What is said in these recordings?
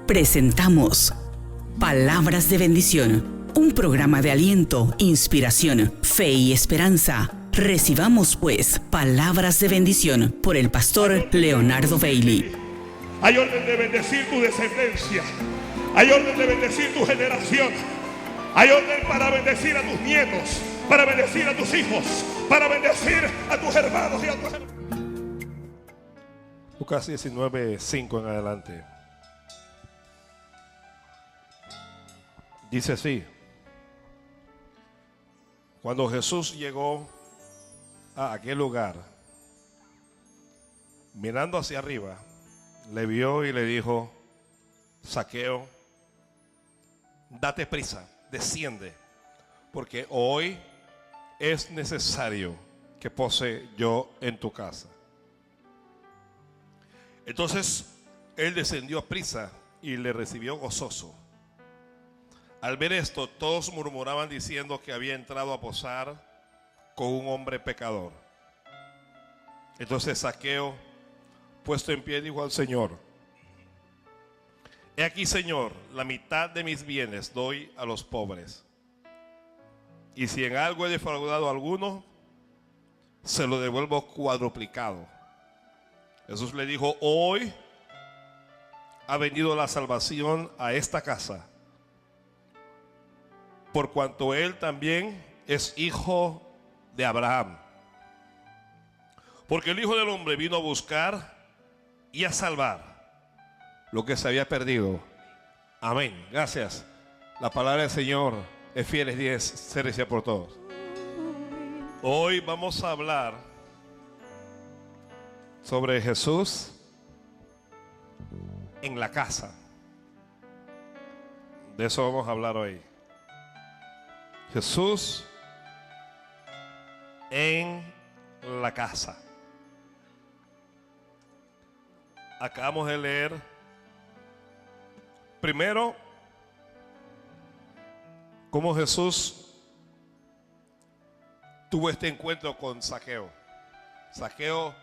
Presentamos Palabras de Bendición, un programa de aliento, inspiración, fe y esperanza. Recibamos pues palabras de bendición por el pastor Leonardo Bailey. Hay orden de bendecir tu descendencia. Hay orden de bendecir tu generación. Hay orden para bendecir a tus nietos, para bendecir a tus hijos, para bendecir a tus hermanos y a tus hermanos. Lucas 19:5 en adelante. Dice así: cuando Jesús llegó a aquel lugar, mirando hacia arriba, le vio y le dijo: Zaqueo, date prisa, desciende, porque hoy es necesario que pose yo en tu casa. Entonces él descendió a prisa y le recibió gozoso. Al ver esto, todos murmuraban diciendo que había entrado a posar con un hombre pecador. Entonces Zaqueo, puesto en pie, dijo al Señor: He aquí, Señor, la mitad de mis bienes doy a los pobres. Y si en algo he defraudado a alguno, se lo devuelvo cuadruplicado. Jesús le dijo: Hoy ha venido la salvación a esta casa, por cuanto él también es hijo de Abraham. Porque el Hijo del Hombre vino a buscar y a salvar lo que se había perdido. Amén. Gracias. La palabra del Señor es fiel, es 10, se recibe por todos. Hoy vamos a hablar sobre Jesús en la casa. De eso vamos a hablar hoy. Jesús en la casa. Acabamos de leer primero cómo Jesús tuvo este encuentro con Zaqueo. Zaqueo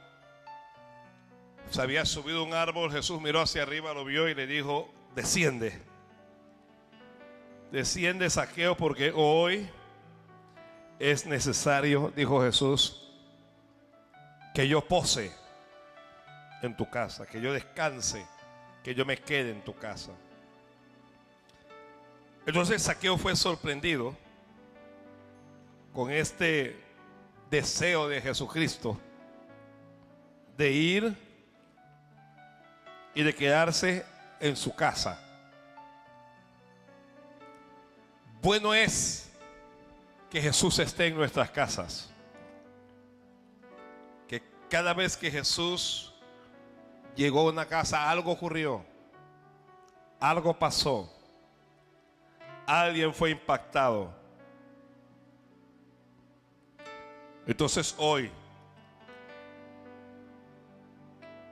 se había subido a un árbol. Jesús miró hacia arriba, lo vio y le dijo: desciende. Desciende, Zaqueo, porque hoy es necesario, dijo Jesús, que yo pose en tu casa, que yo descanse, que yo me quede en tu casa. Entonces Zaqueo fue sorprendido con este deseo de Jesucristo de ir y de quedarse en su casa. Bueno es que Jesús esté en nuestras casas. Que cada vez que Jesús llegó a una casa, algo ocurrió, algo pasó, alguien fue impactado. Entonces hoy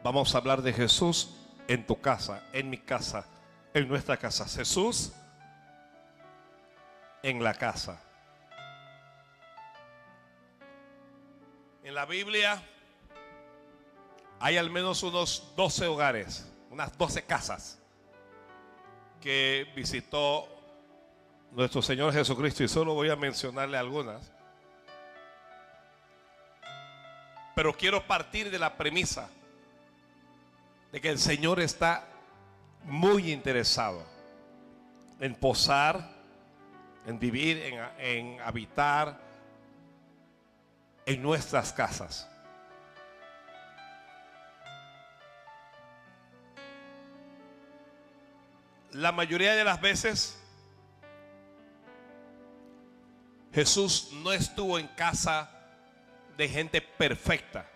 vamos a hablar de Jesús en tu casa, en mi casa, en nuestra casa. Jesús en la casa. En la Biblia hay al menos unos 12 hogares, unas 12 casas que visitó nuestro Señor Jesucristo, y solo voy a mencionarle algunas. Pero quiero partir de la premisa de que el Señor está muy interesado en posar, en vivir, en habitar en nuestras casas. La mayoría de las veces Jesús no estuvo en casa de gente perfecta.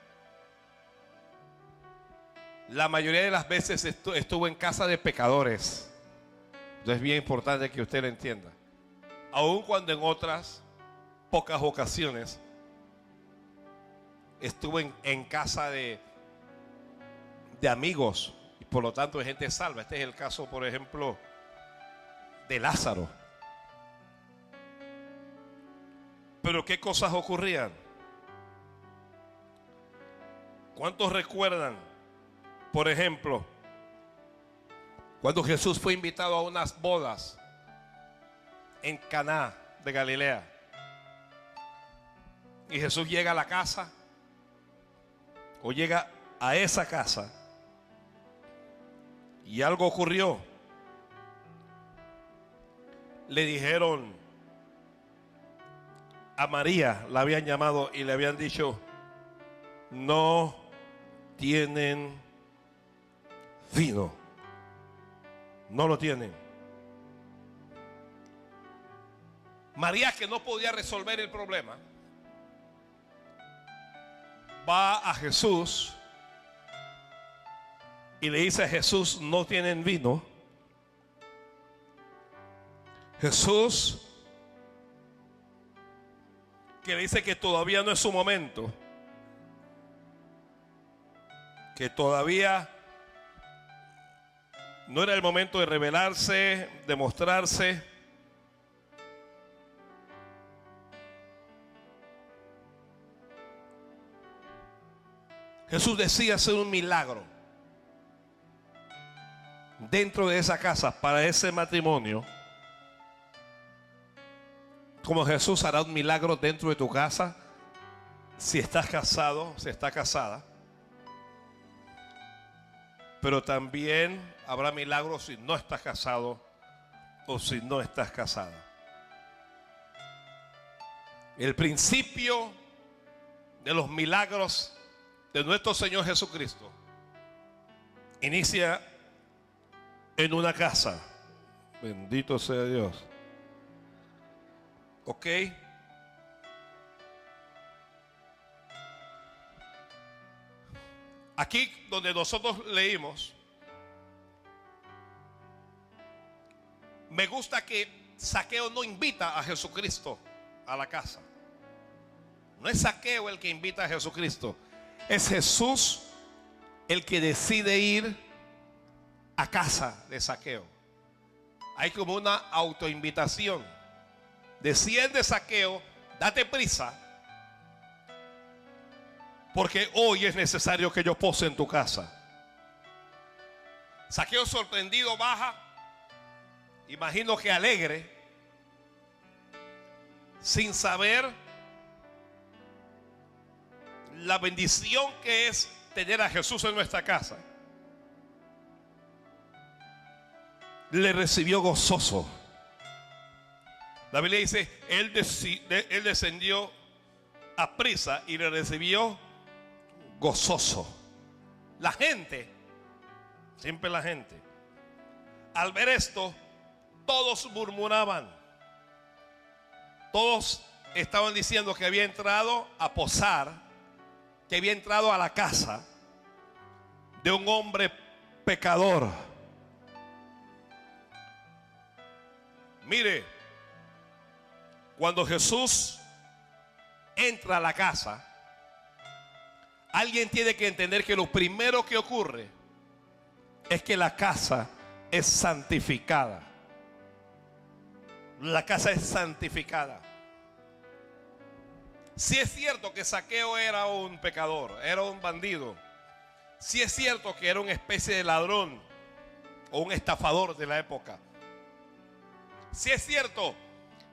La mayoría de las veces estuvo en casa de pecadores. Entonces es bien importante que usted lo entienda. Aun cuando en otras pocas ocasiones estuvo en casa de amigos, y por lo tanto de gente salva. Este es el caso, por ejemplo, de Lázaro. Pero ¿qué cosas ocurrían? ¿Cuántos recuerdan, por ejemplo, cuando Jesús fue invitado a unas bodas en Caná de Galilea? Y Jesús llega a la casa, o llega a esa casa, y algo ocurrió. Le dijeron a María, la habían llamado y le habían dicho: no tienen vino. No lo tienen. María, que no podía resolver el problema, va a Jesús y le dice a Jesús: no tienen vino. Jesús, que le dice que todavía no es su momento, que todavía no era el momento de revelarse, de mostrarse. Jesús decía hacer un milagro dentro de esa casa para ese matrimonio, como Jesús hará un milagro dentro de tu casa si estás casado, si estás casada. Pero también habrá milagros si no estás casado o si no estás casada. El principio de los milagros de nuestro Señor Jesucristo inicia en una casa. Bendito sea Dios. ¿Ok? Aquí donde nosotros leímos, me gusta que Zaqueo no invita a Jesucristo a la casa. No es Zaqueo el que invita a Jesucristo, es Jesús el que decide ir a casa de Zaqueo. Hay como una autoinvitación. Desciende, Zaqueo, date prisa, porque hoy es necesario que yo pose en tu casa. Zaqueo, sorprendido, baja, imagino que alegre, sin saber la bendición que es tener a Jesús en nuestra casa. Le recibió gozoso. La Biblia dice: él descendió a prisa y le recibió gozoso. La gente, siempre la gente, al ver esto, todos murmuraban. Todos estaban diciendo que había entrado a posar, que había entrado a la casa de un hombre pecador. Mire, cuando Jesús entra a la casa, alguien tiene que entender que lo primero que ocurre es que la casa es santificada. La casa es santificada. Sí es cierto que Zaqueo era un pecador, era un bandido. Sí es cierto que era una especie de ladrón o un estafador de la época. Sí es cierto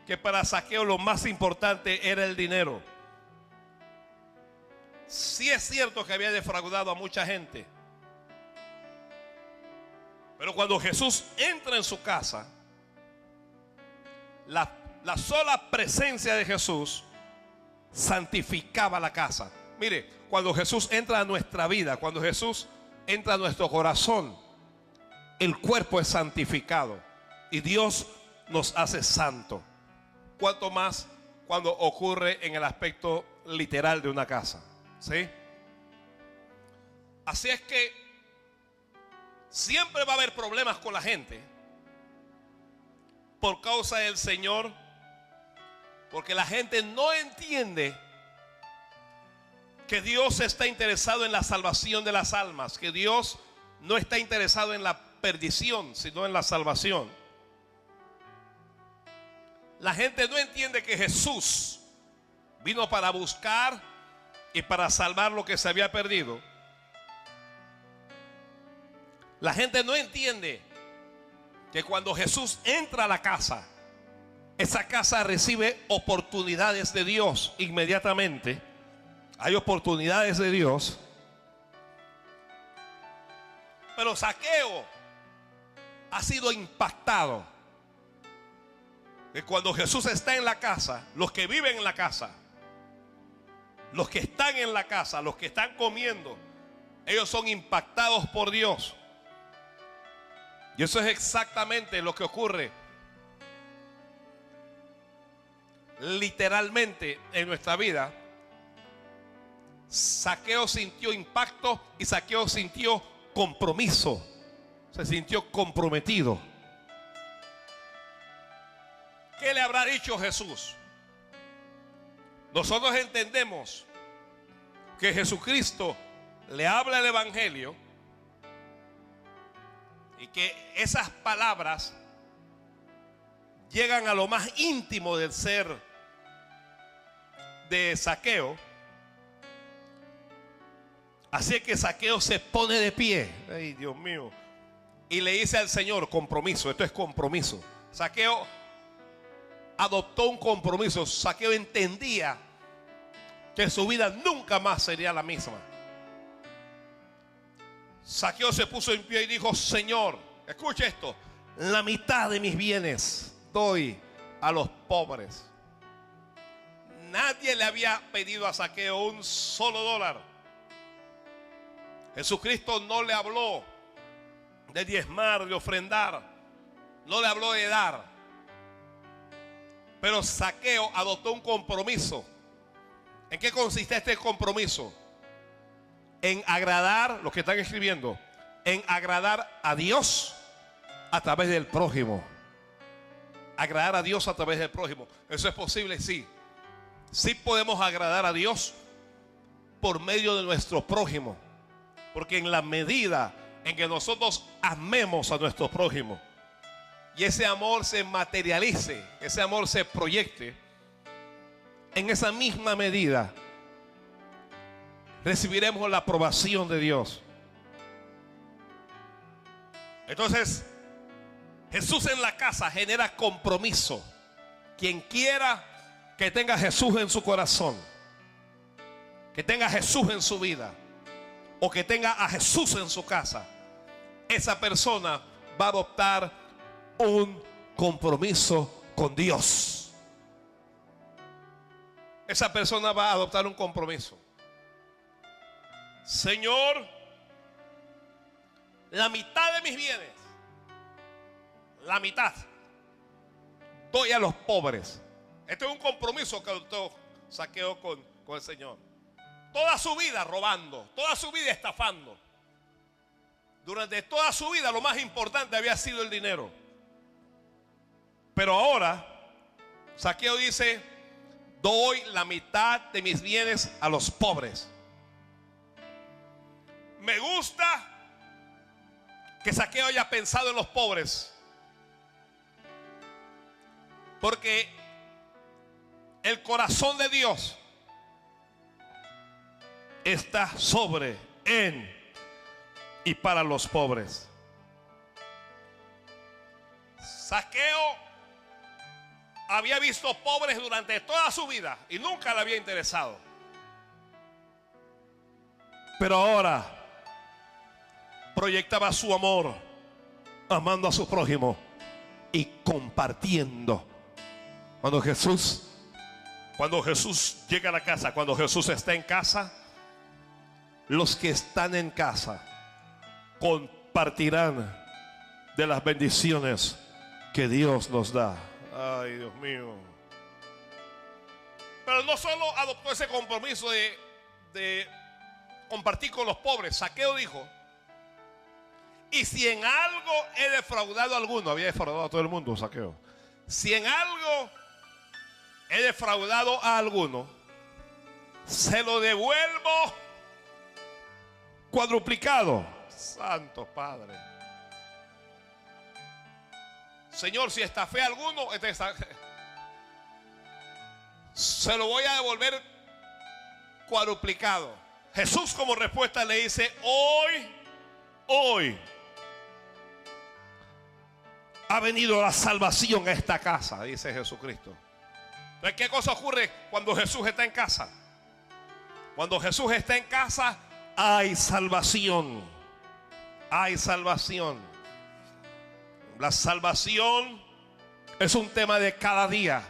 que para Zaqueo lo más importante era el dinero. Sí es cierto que había defraudado a mucha gente. Pero cuando Jesús entra en su casa, la sola presencia de Jesús santificaba la casa. Mire, cuando Jesús entra a nuestra vida, cuando Jesús entra a nuestro corazón, el cuerpo es santificado y Dios nos hace santo. Cuanto más cuando ocurre en el aspecto literal de una casa, ¿sí? Así es que siempre va a haber problemas con la gente por causa del Señor, porque la gente no entiende que Dios está interesado en la salvación de las almas, que Dios no está interesado en la perdición, sino en la salvación. La gente no entiende que Jesús vino para buscar y para salvar lo que se había perdido, La gente no entiende que cuando Jesús entra a la casa, esa casa recibe oportunidades de Dios inmediatamente. Hay oportunidades de Dios. Pero Zaqueo ha sido impactado que cuando Jesús está en la casa, los que viven en la casa, los que están en la casa, los que están comiendo, ellos son impactados por Dios. Y eso es exactamente lo que ocurre literalmente en nuestra vida. Zaqueo sintió impacto y Zaqueo sintió compromiso. Se sintió comprometido. ¿Qué le habrá dicho Jesús? Nosotros entendemos que Jesucristo le habla el evangelio y que esas palabras llegan a lo más íntimo del ser de Zaqueo. Así que Zaqueo se pone de pie. Ay, Dios mío. Y le dice al Señor, compromiso. Esto es compromiso. Zaqueo adoptó un compromiso. Zaqueo entendía que su vida nunca más sería la misma. Zaqueo se puso en pie y dijo: Señor, escucha esto, la mitad de mis bienes doy a los pobres. Nadie le había pedido a Zaqueo un solo dólar. Jesucristo no le habló de diezmar, de ofrendar, no le habló de dar. Pero Zaqueo adoptó un compromiso. ¿En qué consiste este compromiso? En agradar, los que están escribiendo, en agradar a Dios a través del prójimo. Agradar a Dios a través del prójimo. ¿Eso es posible? Sí. Sí podemos agradar a Dios por medio de nuestro prójimo. Porque en la medida en que nosotros amemos a nuestro prójimo y ese amor se materialice, ese amor se proyecte, en esa misma medida recibiremos la aprobación de Dios. Entonces, Jesús en la casa genera compromiso. Quien quiera que tenga Jesús en su corazón, que tenga Jesús en su vida, o que tenga a Jesús en su casa, esa persona va a adoptar un compromiso con Dios. Esa persona va a adoptar un compromiso. Señor, la mitad de mis bienes, la mitad, doy a los pobres. Este es un compromiso que adoptó Zaqueo con el Señor. Toda su vida robando, toda su vida estafando. Durante toda su vida lo más importante había sido el dinero. Pero ahora Zaqueo dice: doy la mitad de mis bienes a los pobres. Me gusta que Zaqueo haya pensado en los pobres, porque el corazón de Dios está sobre, en y para los pobres. Zaqueo había visto pobres durante toda su vida y nunca le había interesado. Pero ahora proyectaba su amor, amando a su prójimo y compartiendo. Cuando Jesús llega a la casa, cuando Jesús está en casa, los que están en casa compartirán de las bendiciones que Dios nos da. Ay, Dios mío. Pero no solo adoptó ese compromiso de compartir con los pobres. Zaqueo dijo: y si en algo he defraudado a alguno, había defraudado a todo el mundo Zaqueo. Si en algo he defraudado a alguno, se lo devuelvo cuadruplicado. Santo Padre. Señor, si estafé a alguno, se lo voy a devolver cuadruplicado. Jesús como respuesta le dice: hoy ha venido la salvación a esta casa, dice Jesucristo. Entonces, ¿qué cosa ocurre cuando Jesús está en casa? Cuando Jesús está en casa, hay salvación. Hay salvación. La salvación es un tema de cada día.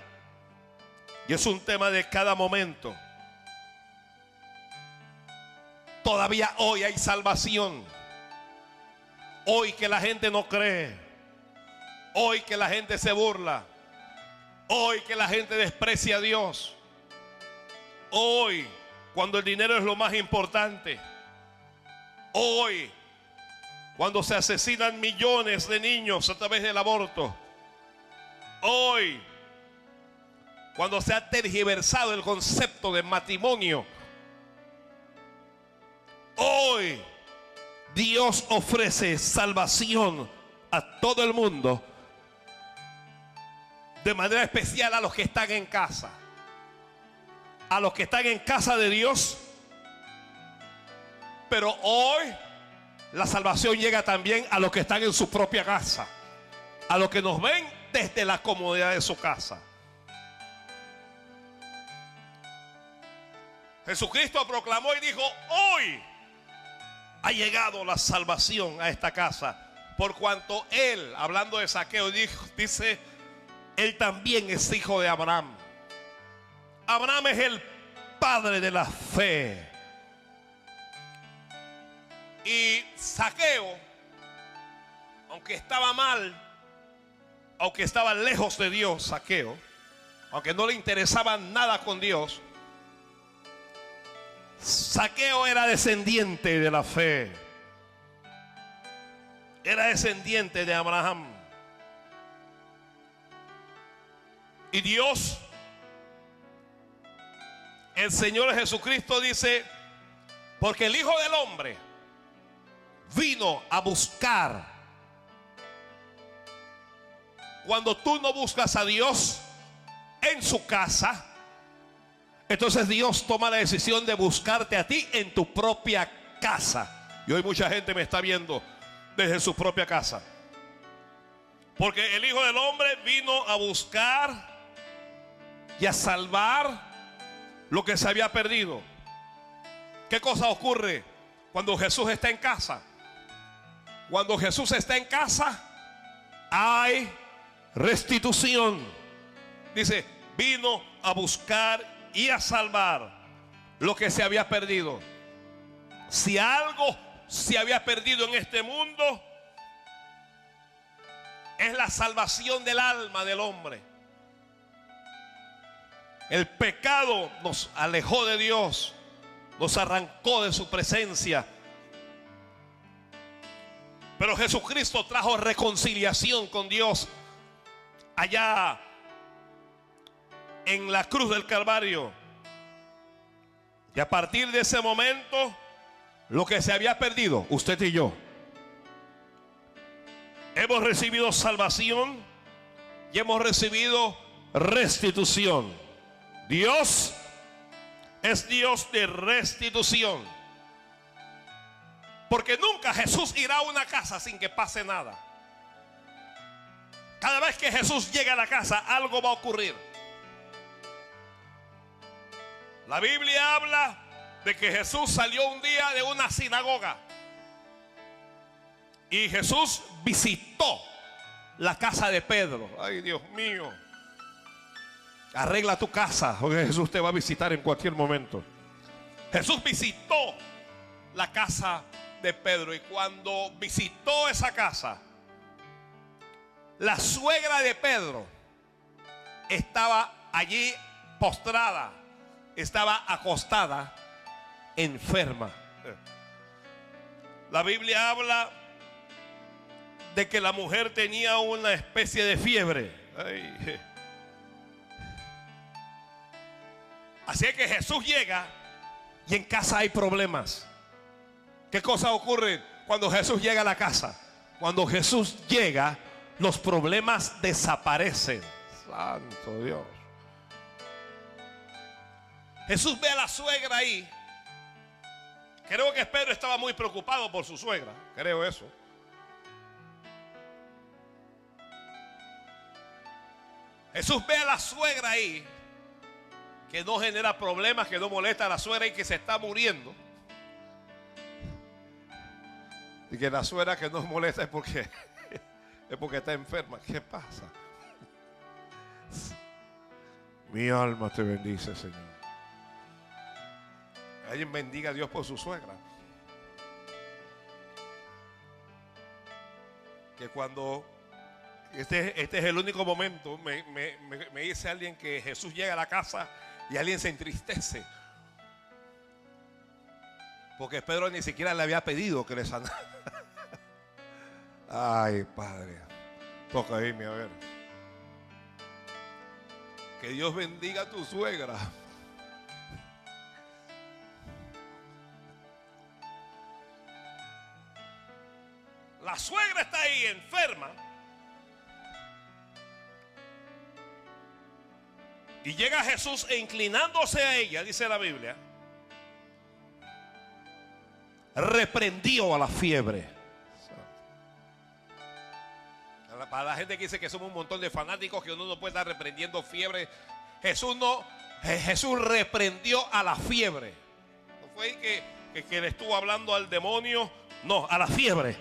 Y es un tema de cada momento. Todavía hoy hay salvación. Hoy que la gente no cree. Hoy que la gente se burla. Hoy que la gente desprecia a Dios. Hoy cuando el dinero es lo más importante. Hoy cuando se asesinan millones de niños a través del aborto. Hoy cuando se ha tergiversado el concepto de matrimonio. Hoy Dios ofrece salvación a todo el mundo, de manera especial a los que están en casa. A los que están en casa de Dios. Pero hoy la salvación llega también a los que están en su propia casa. A los que nos ven desde la comodidad de su casa. Jesucristo proclamó y dijo: hoy ha llegado la salvación a esta casa, por cuanto él, hablando de Zaqueo, dice: él también es hijo de Abraham. Abraham es el padre de la fe. Y Zaqueo, aunque estaba mal, aunque estaba lejos de Dios, Zaqueo, aunque no le interesaba nada con Dios, Zaqueo era descendiente de la fe. Era descendiente de Abraham. Y Dios, el Señor Jesucristo dice: porque el Hijo del Hombre vino a buscar. Cuando tú no buscas a Dios en su casa, entonces Dios toma la decisión de buscarte a ti en tu propia casa. Y hoy mucha gente me está viendo desde su propia casa. Porque el Hijo del Hombre vino a buscar y a salvar lo que se había perdido. ¿Qué cosa ocurre cuando Jesús está en casa? Cuando Jesús está en casa, hay restitución. Dice: vino a buscar y a salvar lo que se había perdido. Si algo se había perdido en este mundo, es la salvación del alma del hombre. El pecado nos alejó de Dios, nos arrancó de su presencia. Pero Jesucristo trajo reconciliación con Dios allá en la cruz del Calvario. Y a partir de ese momento, lo que se había perdido, usted y yo, hemos recibido salvación y hemos recibido restitución. Dios es Dios de restitución. Porque nunca Jesús irá a una casa sin que pase nada. Cada vez que Jesús llega a la casa, algo va a ocurrir. La Biblia habla de que Jesús salió un día de una sinagoga y Jesús visitó la casa de Pedro. Ay, Dios mío. Arregla tu casa, porque Jesús te va a visitar en cualquier momento. Jesús visitó la casa de Pedro, y cuando visitó esa casa, la suegra de Pedro estaba allí postrada, estaba acostada, enferma. La Biblia habla de que la mujer tenía una especie de fiebre. Ay. Así es que Jesús llega y en casa hay problemas. ¿Qué cosa ocurre cuando Jesús llega a la casa? Cuando Jesús llega, los problemas desaparecen. Santo Dios. Jesús ve a la suegra ahí. Creo que Pedro estaba muy preocupado por su suegra. Creo eso. Jesús ve a la suegra ahí, que no genera problemas, que no molesta a la suegra y que se está muriendo. Y que la suegra que no molesta es porque está enferma. ¿Qué pasa? Mi alma te bendice, Señor. Alguien bendiga a Dios por su suegra. Que cuando este es el único momento, me dice alguien que Jesús llega a la casa y alguien se entristece. Porque Pedro ni siquiera le había pedido que le sanara. Ay, Padre, toca irme a ver. Que Dios bendiga a tu suegra. La suegra está ahí enferma. Y llega Jesús e inclinándose a ella, dice la Biblia, reprendió a la fiebre. Para la gente que dice que somos un montón de fanáticos, que uno no puede estar reprendiendo fiebre. Jesús reprendió a la fiebre. No fue que le estuvo hablando al demonio, no, a la fiebre.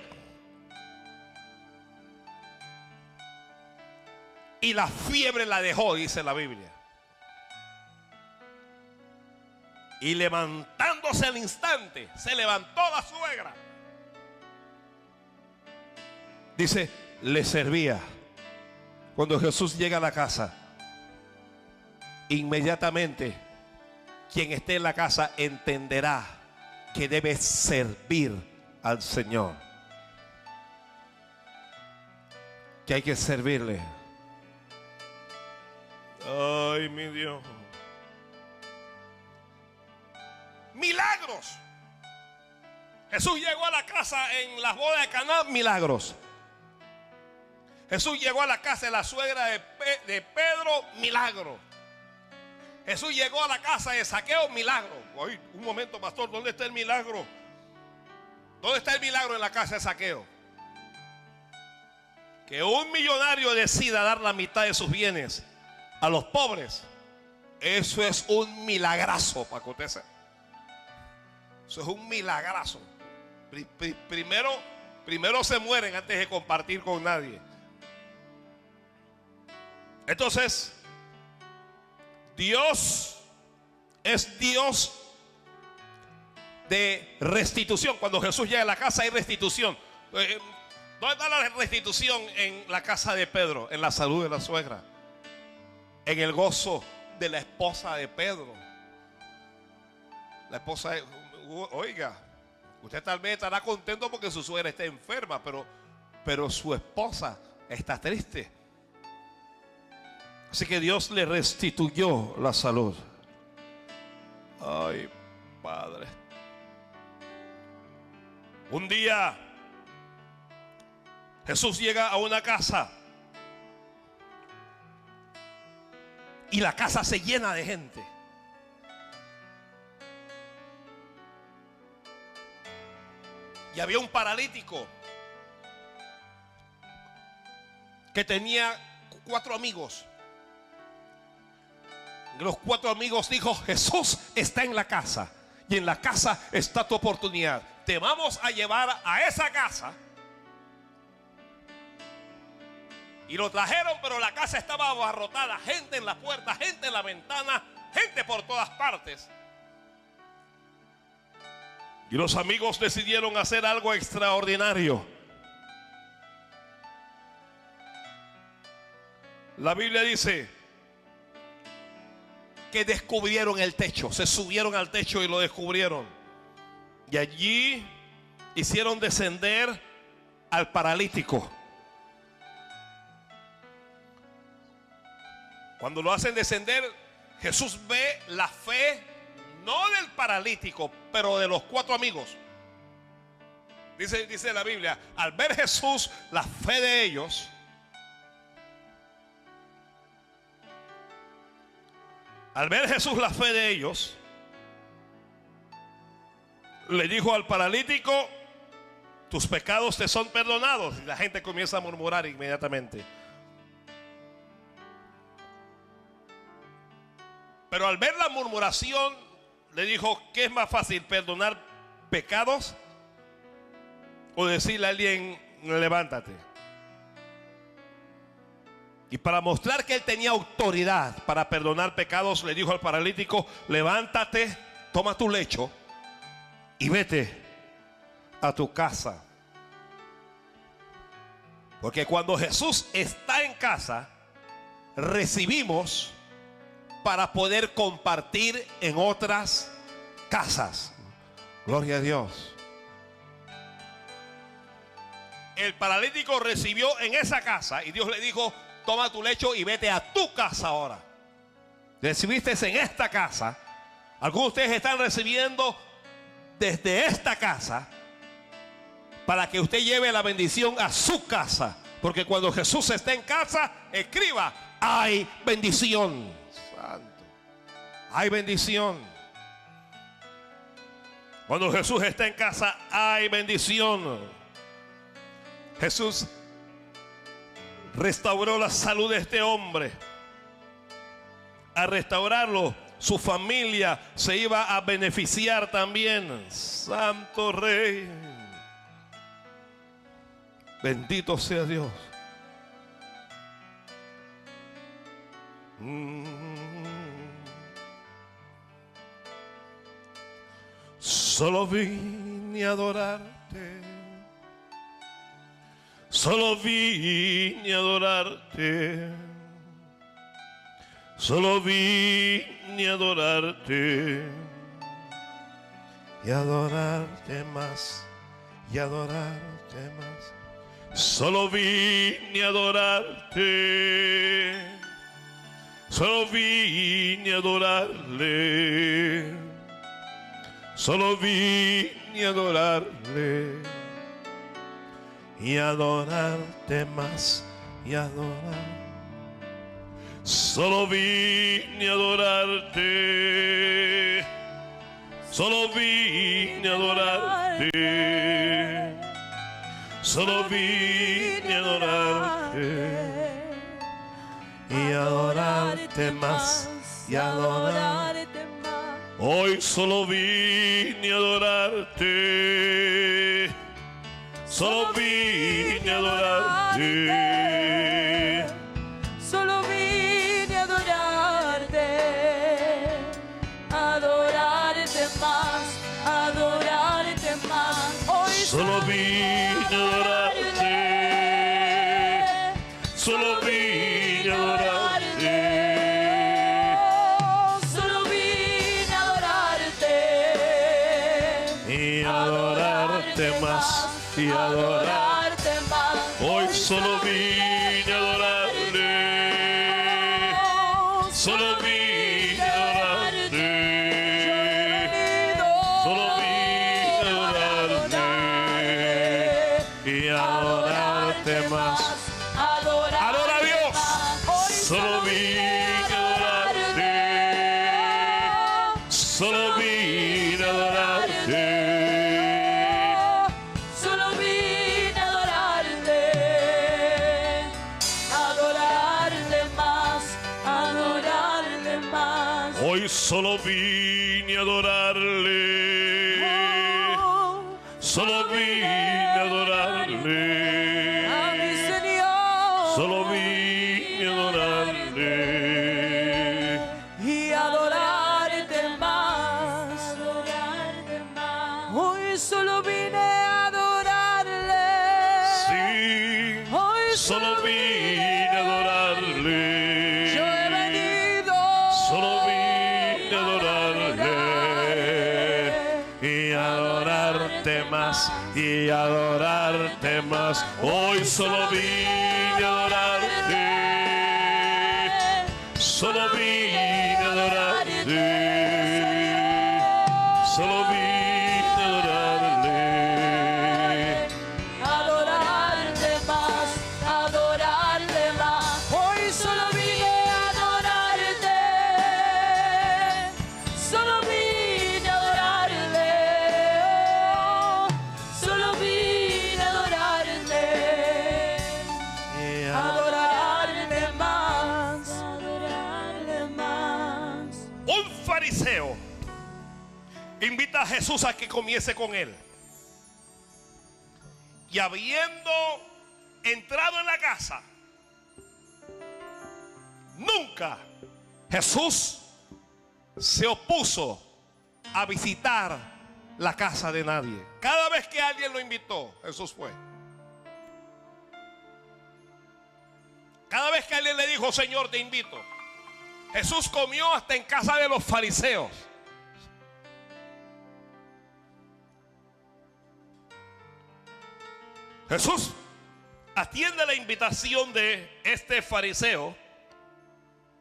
Y la fiebre la dejó, dice la Biblia. Y levantándose al instante, se levantó la suegra. Dice, le servía. Cuando Jesús llega a la casa, inmediatamente quien esté en la casa entenderá que debe servir al Señor. Que hay que servirle. Ay, mi Dios. Milagros. Jesús llegó a la casa en las bodas de Caná, milagros. Jesús llegó a la casa de la suegra de Pedro, milagro. Jesús llegó a la casa de Zaqueo, milagro. Oye, un momento, pastor, ¿dónde está el milagro? ¿Dónde está el milagro en la casa de Zaqueo? Que un millonario decida dar la mitad de sus bienes a los pobres. Eso es un milagrazo, para que usted sepa. Eso es un milagrazo. Primero se mueren antes de compartir con nadie. Entonces, Dios es Dios de restitución. Cuando Jesús llega a la casa hay restitución. ¿Dónde está la restitución en la casa de Pedro? En la salud de la suegra, en el gozo de la esposa de Pedro. La esposa de, oiga, usted tal vez estará contento porque su suegra está enferma, pero su esposa está triste. Así que Dios le restituyó la salud. Ay, Padre. Un día Jesús llega a una casa y la casa se llena de gente. Y había un paralítico que tenía 4 amigos. Los 4 amigos dijo: Jesús está en la casa y en la casa está tu oportunidad. Te vamos a llevar a esa casa. Y lo trajeron, pero la casa estaba abarrotada. Gente en la puerta, gente en la ventana, gente por todas partes. Y los amigos decidieron hacer algo extraordinario. La Biblia dice que descubrieron el techo. Se subieron al techo y lo descubrieron. Y allí hicieron descender al paralítico. Cuando lo hacen descender, Jesús ve la fe, no del paralítico, pero de los 4 amigos. Dice la Biblia, al ver Jesús la fe de ellos, le dijo al paralítico: tus pecados te son perdonados. Y la gente comienza a murmurar inmediatamente. Pero al ver la murmuración, le dijo: ¿qué es más fácil, perdonar pecados o decirle a alguien, levántate? Y para mostrar que él tenía autoridad para perdonar pecados, le dijo al paralítico: levántate, toma tu lecho y vete a tu casa. Porque cuando Jesús está en casa, recibimos para poder compartir en otras casas. Gloria a Dios. El paralítico recibió en esa casa y Dios le dijo: toma tu lecho y vete a tu casa ahora. Recibiste en esta casa. Algunos de ustedes están recibiendo desde esta casa para que usted lleve la bendición a su casa. Porque cuando Jesús está en casa, escriba: hay bendición. Santo. Hay bendición. Cuando Jesús está en casa, hay bendición. Jesús restauró la salud de este hombre. Al restaurarlo, su familia se iba a beneficiar también. Santo Rey. Bendito sea Dios. Solo vine a adorarte. Solo vine a adorarte. Solo vine a adorarte. Y adorarte más. Y adorarte más. Solo vine a adorarte. Solo vine a adorarle. Solo vine a adorarle. Y adorarte más. Y adorar. Solo vine a adorarte. Solo vine a adorarte. Solo vine a adorarte. Y adorarte más. Y adorarte más. Hoy solo vine a adorarte. Solo vine a adorarte. Solo vine a adorarte. Adorarte más. Adorarte más. Hoy solo vine a adorarte. Solo vine a adorarte. Solo vine a adorarte. Y adorarte más. Y adorarte más. Hoy solo vine a adorarte. Solo vine a adorarte. Solo vine a adorarte. Y adorarte más. Adora a Dios. Solo vine a adorarte. Solo vine a adorarte. Hoy solo vine a adorarle. Solo vine a adorarle. A mi Señor. Solo vine a adorarle. Y adorarte más. Adorarte más. Hoy solo vine a adorarle. Sí. Hoy Solo vine a adorarle. Yo he venido. Solo vine a adorarle. Y adorarte más. Y adorarte más. Hoy solo vine a adorarte. Solo vine a adorarte. Solo vine a adorarle. Adorarte más. Adorarte más. Hoy solo vine a adorarte. Solo vine a adorarte. Solo vine a adorarte. Adorarte más. Adorarte más. invita a Jesús a que comiese con él. Y habiendo entrado en la casa, nunca Jesús se opuso a visitar la casa de nadie. Cada vez que alguien lo invitó, Jesús fue. Cada vez que alguien le dijo, Señor, te invito, Jesús comió hasta en casa de los fariseos. Jesús atiende la invitación de este fariseo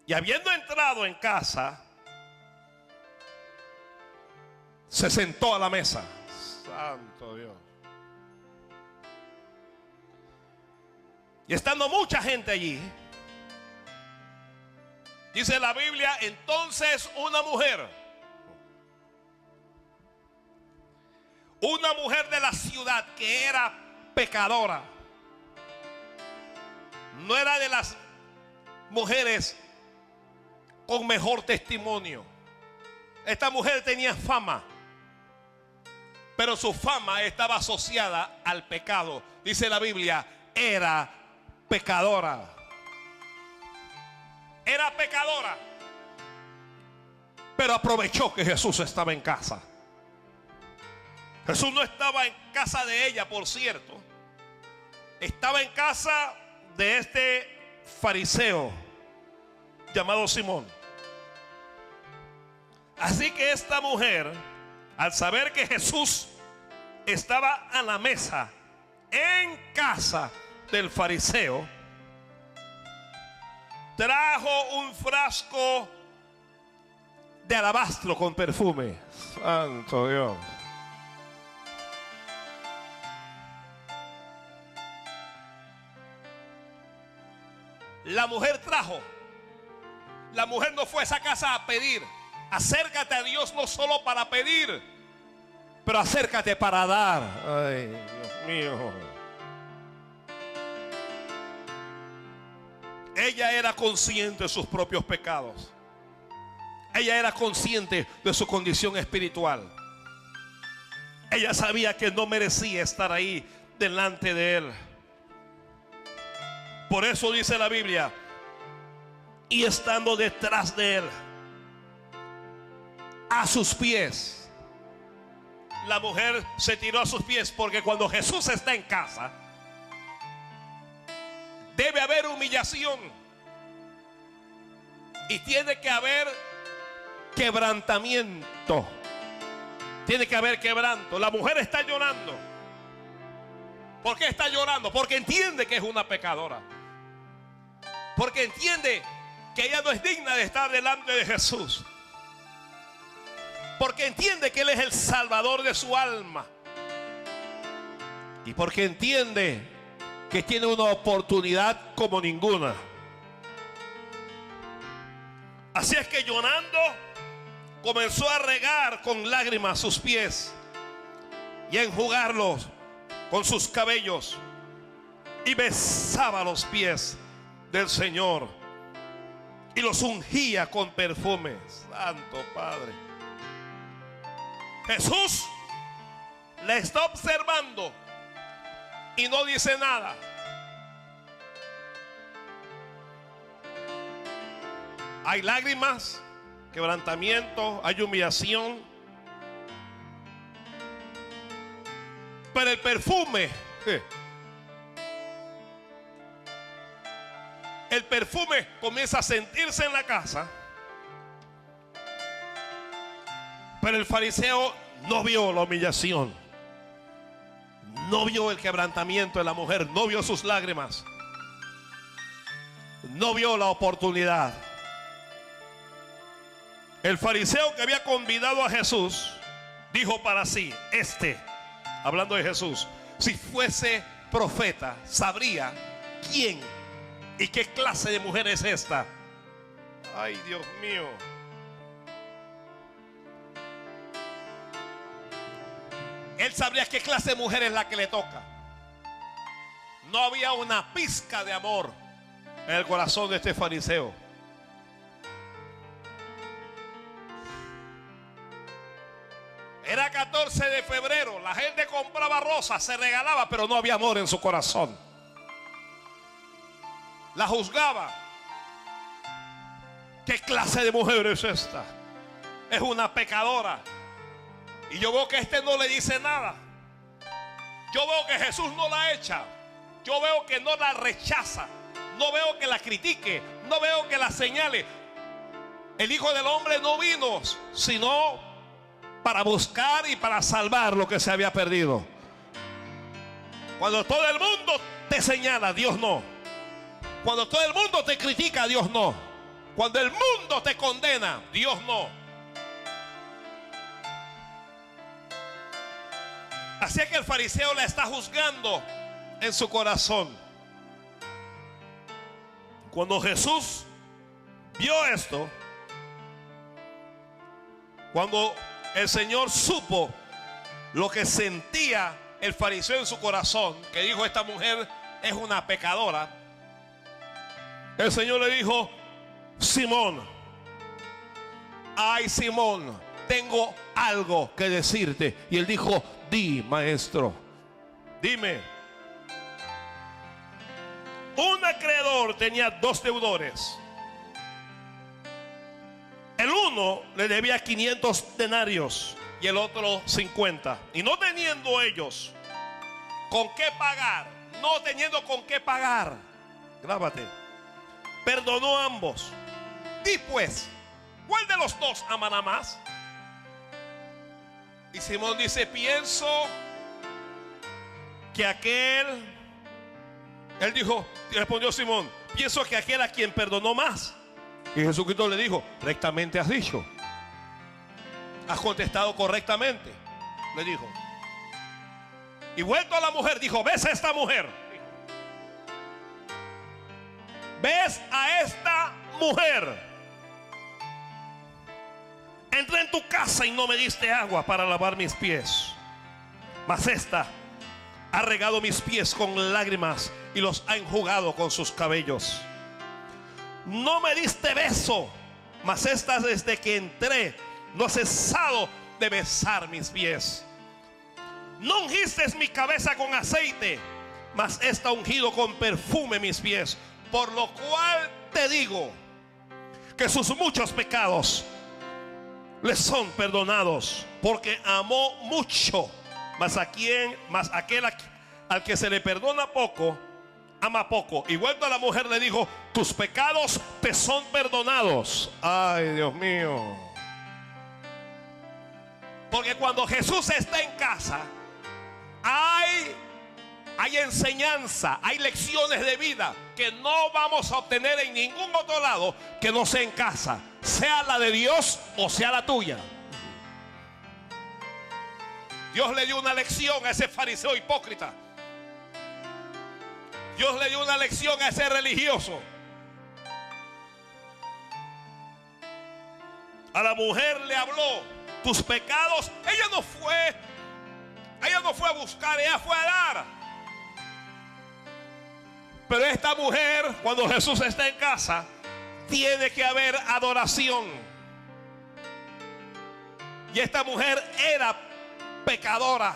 y habiendo entrado en casa, se sentó a la mesa. Santo Dios. Y estando mucha gente allí, dice la Biblia, entonces una mujer de la ciudad que era pecadora, no era de las mujeres con mejor testimonio. Esta mujer tenía fama, pero su fama estaba asociada al pecado. Dice la Biblia, era pecadora. Era pecadora, pero aprovechó que Jesús estaba en casa. Jesús no estaba en casa de ella, por cierto. Estaba en casa de este fariseo llamado Simón. Así que esta mujer, al saber que Jesús estaba a la mesa en casa del fariseo, trajo un frasco de alabastro con perfume. Santo Dios. La mujer trajo. La mujer no fue a esa casa a pedir. Acércate a Dios no solo para pedir, pero acércate para dar. Ay, Dios mío. Ella era consciente de sus propios pecados. Ella era consciente de su condición espiritual. Ella sabía que no merecía estar ahí delante de él. Por eso dice la Biblia, y estando detrás de él, a sus pies. La mujer se tiró a sus pies, porque cuando Jesús está en casa, debe haber humillación y tiene que haber quebrantamiento. Tiene que haber quebranto. La mujer está llorando. ¿Por qué está llorando? Porque entiende que es una pecadora. Porque entiende que ella no es digna de estar delante de Jesús. Porque entiende que Él es el Salvador de su alma. Y porque entiende que tiene una oportunidad como ninguna. Así es que llorando comenzó a regar con lágrimas sus pies y a enjugarlos con sus cabellos, y besaba los pies del Señor y los ungía con perfume. Santo Padre. Jesús le está observando y no dice nada. Hay lágrimas, quebrantamiento, hay humillación, pero el perfume, comienza a sentirse en la casa. Pero el fariseo no vio la humillación, no vio el quebrantamiento de la mujer, no vio sus lágrimas, no vio la oportunidad. El fariseo que había convidado a Jesús dijo para sí, hablando de Jesús, si fuese profeta, sabría quién y qué clase de mujer es esta. Ay, Dios mío. Él sabría qué clase de mujer es la que le toca. No había una pizca de amor en el corazón de este fariseo. era 14 de febrero, la gente compraba rosas, se regalaba, pero no había amor en su corazón. La juzgaba. ¿Qué clase de mujer es esta? Es una pecadora. Y yo veo que este no le dice nada. Yo veo que Jesús no la echa. Yo veo que no la rechaza. No veo que la critique. No veo que la señale. El Hijo del Hombre no vino sino para buscar y para salvar lo que se había perdido. Cuando todo el mundo te señala, Dios no. Cuando todo el mundo te critica, Dios no. Cuando el mundo te condena, Dios no. Así que el fariseo la está juzgando en su corazón. Cuando Jesús vio esto, cuando el Señor supo lo que sentía el fariseo en su corazón, que dijo: esta mujer es una pecadora, el Señor le dijo: Simón, ay Simón, tengo algo que decirte. Y él dijo: di, maestro, dime. Un acreedor tenía 2 deudores. El uno le debía 500 denarios y el otro 50. Y no teniendo ellos con qué pagar, no teniendo con qué pagar, grábate, perdonó a ambos. Di pues, ¿cuál de los 2 amará más? Y Simón dice: pienso que aquel. Él dijo, y respondió Simón: pienso que aquel a quien perdonó más. Y Jesucristo le dijo: rectamente has dicho, has contestado correctamente, le dijo. Y vuelto a la mujer, dijo: ¿ves a esta mujer? ¿Ves a esta mujer? Entré en tu casa y no me diste agua para lavar mis pies, mas esta ha regado mis pies con lágrimas y los ha enjugado con sus cabellos. No me diste beso, mas esta desde que entré no ha cesado de besar mis pies. No ungiste mi cabeza con aceite, mas esta ha ungido con perfume mis pies. Por lo cual te digo que sus muchos pecados les son perdonados, porque amó mucho. Mas aquel al que se le perdona poco, ama poco. Y vuelto a la mujer le dijo: tus pecados te son perdonados. Ay, Dios mío. Porque cuando Jesús está en casa, hay enseñanza, hay lecciones de vida que no vamos a obtener en ningún otro lado que no sea en casa, sea la de Dios o sea la tuya. Dios le dio una lección a ese fariseo hipócrita. Dios le dio una lección a ese religioso. A la mujer le habló: tus pecados. Ella no fue a buscar, ella fue a dar. Pero esta mujer, cuando Jesús está en casa, tiene que haber adoración. Y esta mujer era pecadora,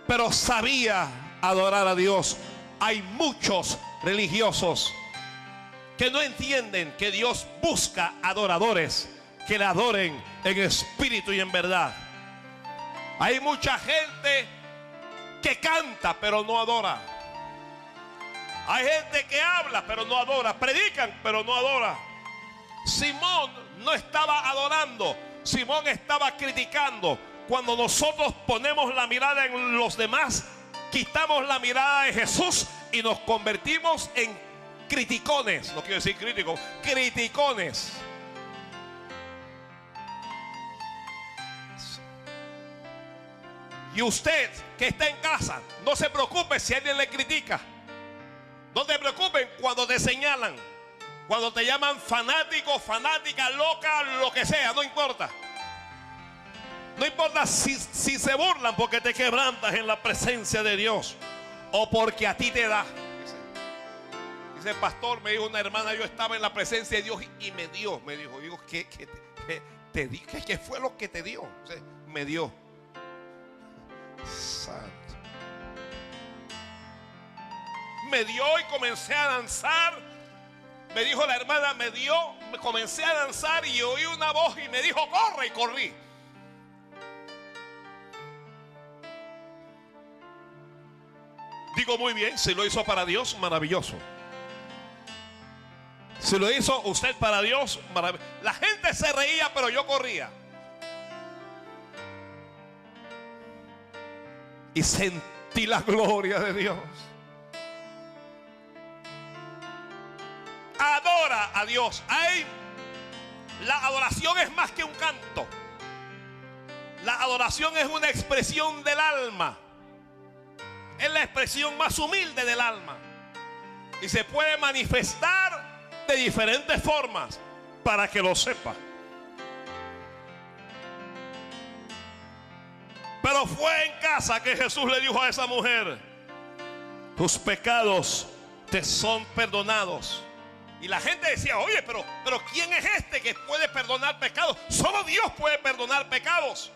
pero sabía adorar a Dios. Hay muchos religiosos que no entienden que Dios busca adoradores que le adoren en espíritu y en verdad. Hay mucha gente que canta pero no adora. Hay gente que habla pero no adora. Predican pero no adora. Simón no estaba adorando, Simón estaba criticando. Cuando nosotros ponemos la mirada en los demás, quitamos la mirada de Jesús y nos convertimos en criticones. No quiero decir críticos, criticones. Y usted que está en casa, no se preocupe si alguien le critica. No te preocupes cuando te señalan, cuando te llaman fanático, fanática, loca, lo que sea, no importa. No importa si se burlan porque te quebrantas en la presencia de Dios o porque a ti te da. Dice el pastor, me dijo una hermana, yo estaba en la presencia de Dios y me dio. Me dijo, digo, ¿qué fue lo que te dio? Me dio. Santo. Me dio y comencé a danzar. Me dijo la hermana, comencé a danzar y oí una voz y me dijo, corre, y corrí. Digo, muy bien, si lo hizo para Dios, maravilloso. Si lo hizo usted para Dios, maravilloso. La gente se reía, pero yo corría. Y sentí la gloria de Dios. Adora a Dios. La adoración es más que un canto. La adoración es una expresión del alma. Es la expresión más humilde del alma. Y se puede manifestar de diferentes formas, para que lo sepa. Pero fue en casa que Jesús le dijo a esa mujer, tus pecados te son perdonados. Y la gente decía, oye, pero ¿quién es este que puede perdonar pecados? Solo Dios puede perdonar pecados.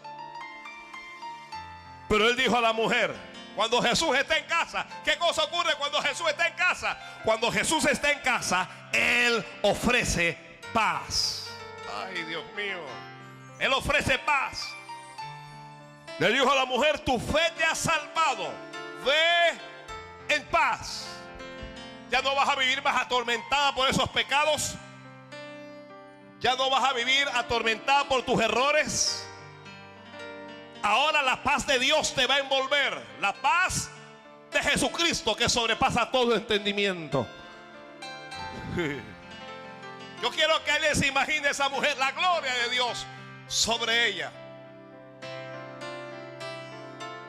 Pero él dijo a la mujer, cuando Jesús está en casa, ¿qué cosa ocurre cuando Jesús está en casa? Cuando Jesús está en casa, Él ofrece paz. Ay, Dios mío. Él ofrece paz. Le dijo a la mujer, tu fe te ha salvado. Ve en paz. Ya no vas a vivir más atormentada por esos pecados. Ya no vas a vivir atormentada por tus errores. Ahora la paz de Dios te va a envolver. La paz de Jesucristo que sobrepasa todo entendimiento. Yo quiero que alguien se imagine a esa mujer, la gloria de Dios sobre ella.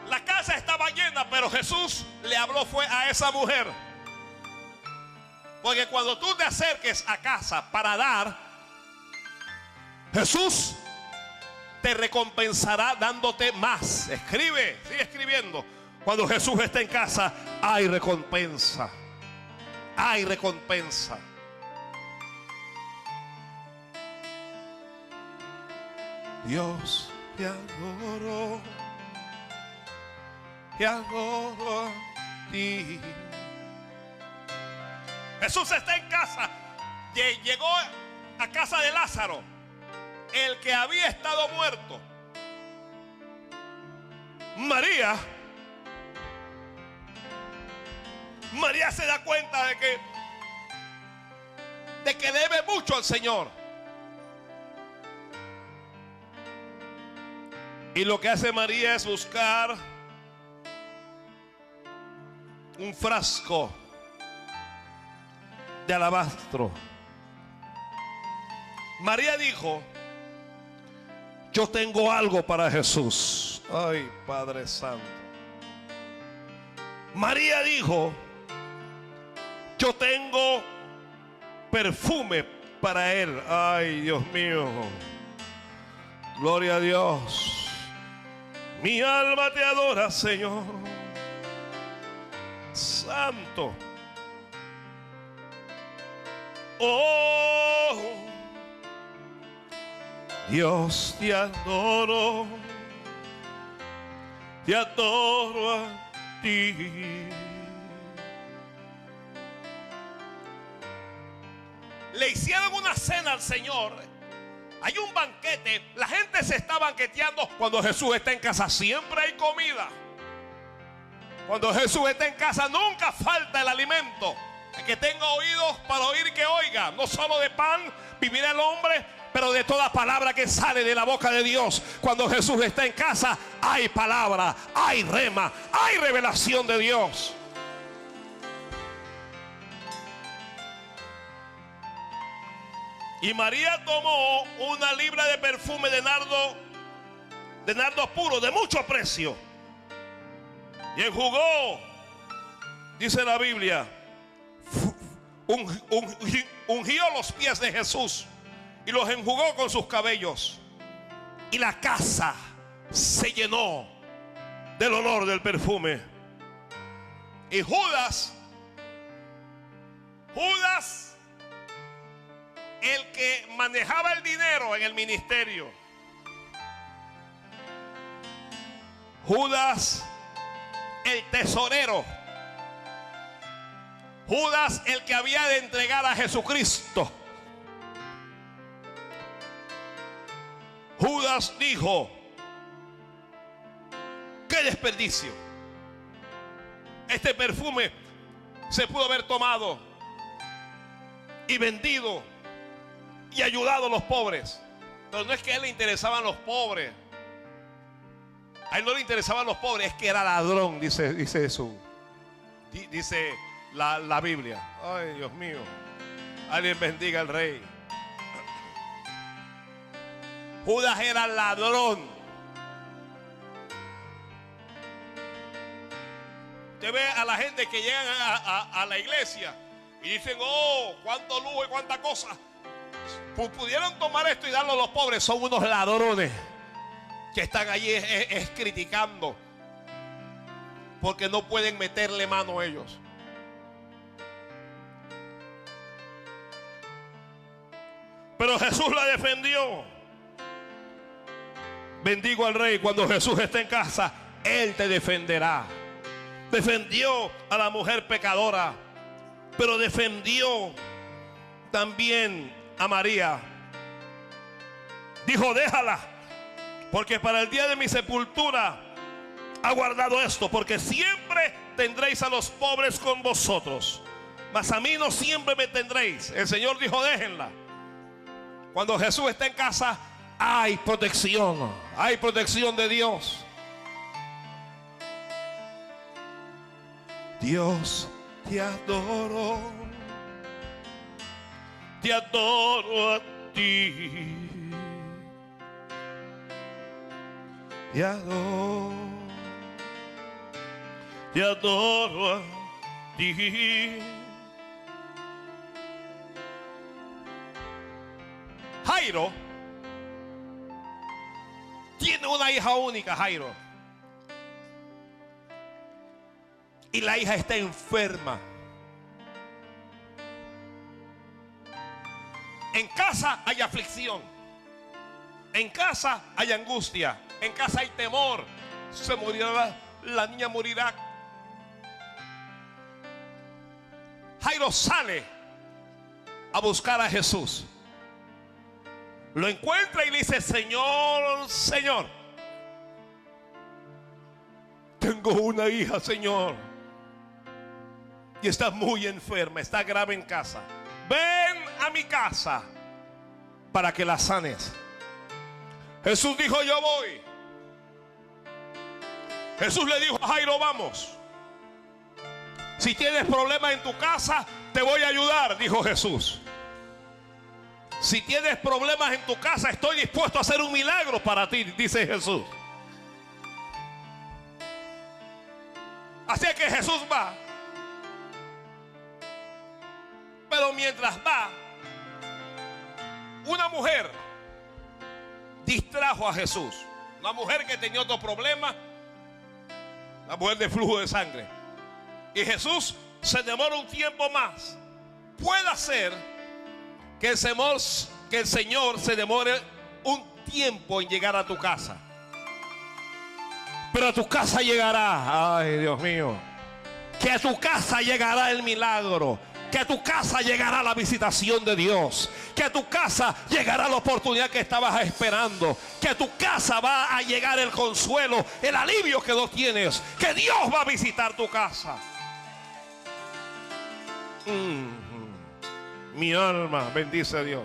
La casa estaba llena, pero Jesús le habló fue a esa mujer. Porque cuando tú te acerques a casa para dar, Jesús te recompensará dándote más. Escribe, sigue escribiendo. Cuando Jesús está en casa, hay recompensa. Hay recompensa. Dios, te adoro. Te adoro a ti. Jesús está en casa. Llegó a casa de Lázaro, el que había estado muerto. María se da cuenta de que debe mucho al Señor. Y lo que hace María es buscar un frasco de alabastro. María dijo, yo tengo algo para Jesús. Ay, Padre Santo. María dijo, yo tengo perfume para él. Ay, Dios mío. Gloria a Dios. Mi alma te adora, Señor. Santo. Oh, Dios, te adoro a ti. Le hicieron una cena al Señor. Hay un banquete. La gente se está banqueteando. Cuando Jesús está en casa siempre hay comida. Cuando Jesús está en casa nunca falta el alimento. El que tenga oídos para oír, que oiga. No solo de pan vivirá el hombre, pero de toda palabra que sale de la boca de Dios. Cuando Jesús está en casa hay palabra, hay rema, hay revelación de Dios. Y María tomó una libra de perfume de nardo puro, de mucho precio, y enjugó, dice la Biblia, ungió los pies de Jesús y los enjugó con sus cabellos. Y la casa se llenó del olor del perfume. Y Judas, el que manejaba el dinero en el ministerio, Judas el tesorero. Judas el que había de entregar a Jesucristo. Judas dijo: ¡qué desperdicio! Este perfume se pudo haber tomado y vendido y ayudado a los pobres. Pero no es que a él le interesaban los pobres. A él no le interesaban los pobres, es que era ladrón, dice Jesús. Dice la Biblia. Ay, Dios mío. Alguien bendiga al rey. Judas era ladrón. Usted ve a la gente que llegan a la iglesia y dicen: oh, cuánto lujo y cuánta cosa. Pudieron tomar esto y darlo a los pobres. Son unos ladrones que están allí criticando, porque no pueden meterle mano a ellos. Pero Jesús la defendió. Bendigo al rey. Cuando Jesús esté en casa, Él te defenderá. Defendió a la mujer pecadora, pero defendió también a María. Dijo: déjala, porque para el día de mi sepultura ha guardado esto, porque siempre tendréis a los pobres con vosotros, mas a mí no siempre me tendréis. El Señor dijo: déjenla. Cuando Jesús está en casa, hay protección de Dios. Dios, te adoro a ti, te adoro a ti. Jairo tiene una hija única, Jairo. Y la hija está enferma. En casa hay aflicción. En casa hay angustia. En casa hay temor. Se morirá, la niña morirá. Jairo sale a buscar a Jesús. Lo encuentra y le dice: Señor, Señor, tengo una hija, Señor, y está muy enferma, está grave en casa. Ven a mi casa para que la sanes. Jesús dijo: yo voy. Jesús le dijo a Jairo: vamos. Si tienes problemas en tu casa, te voy a ayudar, dijo Jesús. Si tienes problemas en tu casa, estoy dispuesto a hacer un milagro para ti, dice Jesús. Así que Jesús va. Pero mientras va, una mujer distrajo a Jesús. Una mujer que tenía otro problema, la mujer de flujo de sangre. Y Jesús se demora un tiempo más. Puede ser que el Señor se demore un tiempo en llegar a tu casa. Pero a tu casa llegará. Ay, Dios mío. Que a tu casa llegará el milagro. Que a tu casa llegará la visitación de Dios. Que a tu casa llegará la oportunidad que estabas esperando. Que a tu casa va a llegar el consuelo, el alivio que no tienes. Que Dios va a visitar tu casa. Mi alma bendice a Dios.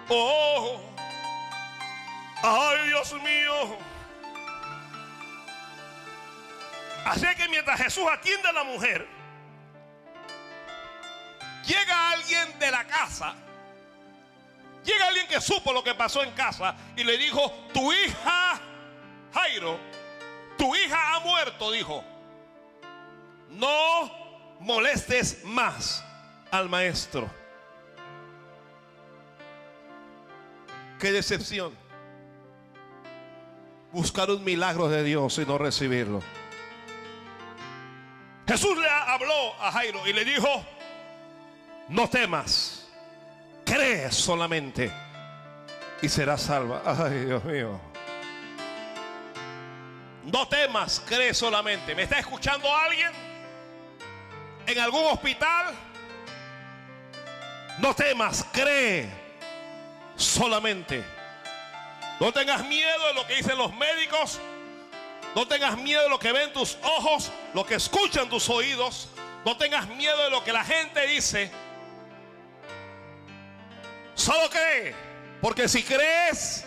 Oh, ay, Dios mío. Así que mientras Jesús atiende a la mujer, llega alguien de la casa. Llega alguien que supo lo que pasó en casa y le dijo: tu hija, Jairo, tu hija ha muerto, dijo. No molestes más al maestro. Qué decepción. Buscar un milagro de Dios y no recibirlo. Jesús le habló a Jairo y le dijo: no temas, cree solamente. y serás salva. Ay, Dios mío. No temas, cree solamente. ¿Me está escuchando alguien? ¿En algún hospital? No temas, cree solamente. No tengas miedo de lo que dicen los médicos. No tengas miedo de lo que ven tus ojos, lo que escuchan tus oídos. No tengas miedo de lo que la gente dice. Solo cree, porque si crees,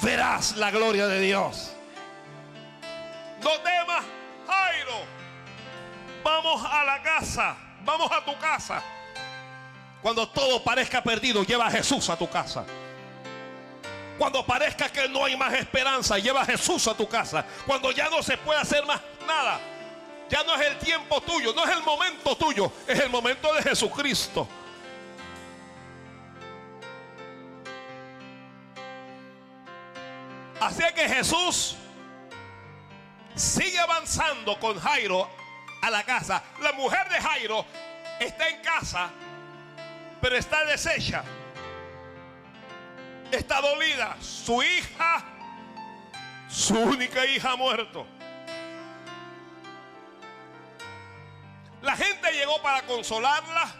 verás la gloria de Dios. No temas, Jairo. Vamos a la casa, vamos a tu casa. Cuando todo parezca perdido, lleva a Jesús a tu casa. Cuando parezca que no hay más esperanza, lleva a Jesús a tu casa. Cuando ya no se puede hacer más nada, ya no es el tiempo tuyo, no es el momento tuyo, es el momento de Jesucristo. Así que Jesús sigue avanzando con Jairo a la casa. La mujer de Jairo está en casa, pero está deshecha. Está dolida. Su hija, su única hija, ha muerto. La gente llegó para consolarla.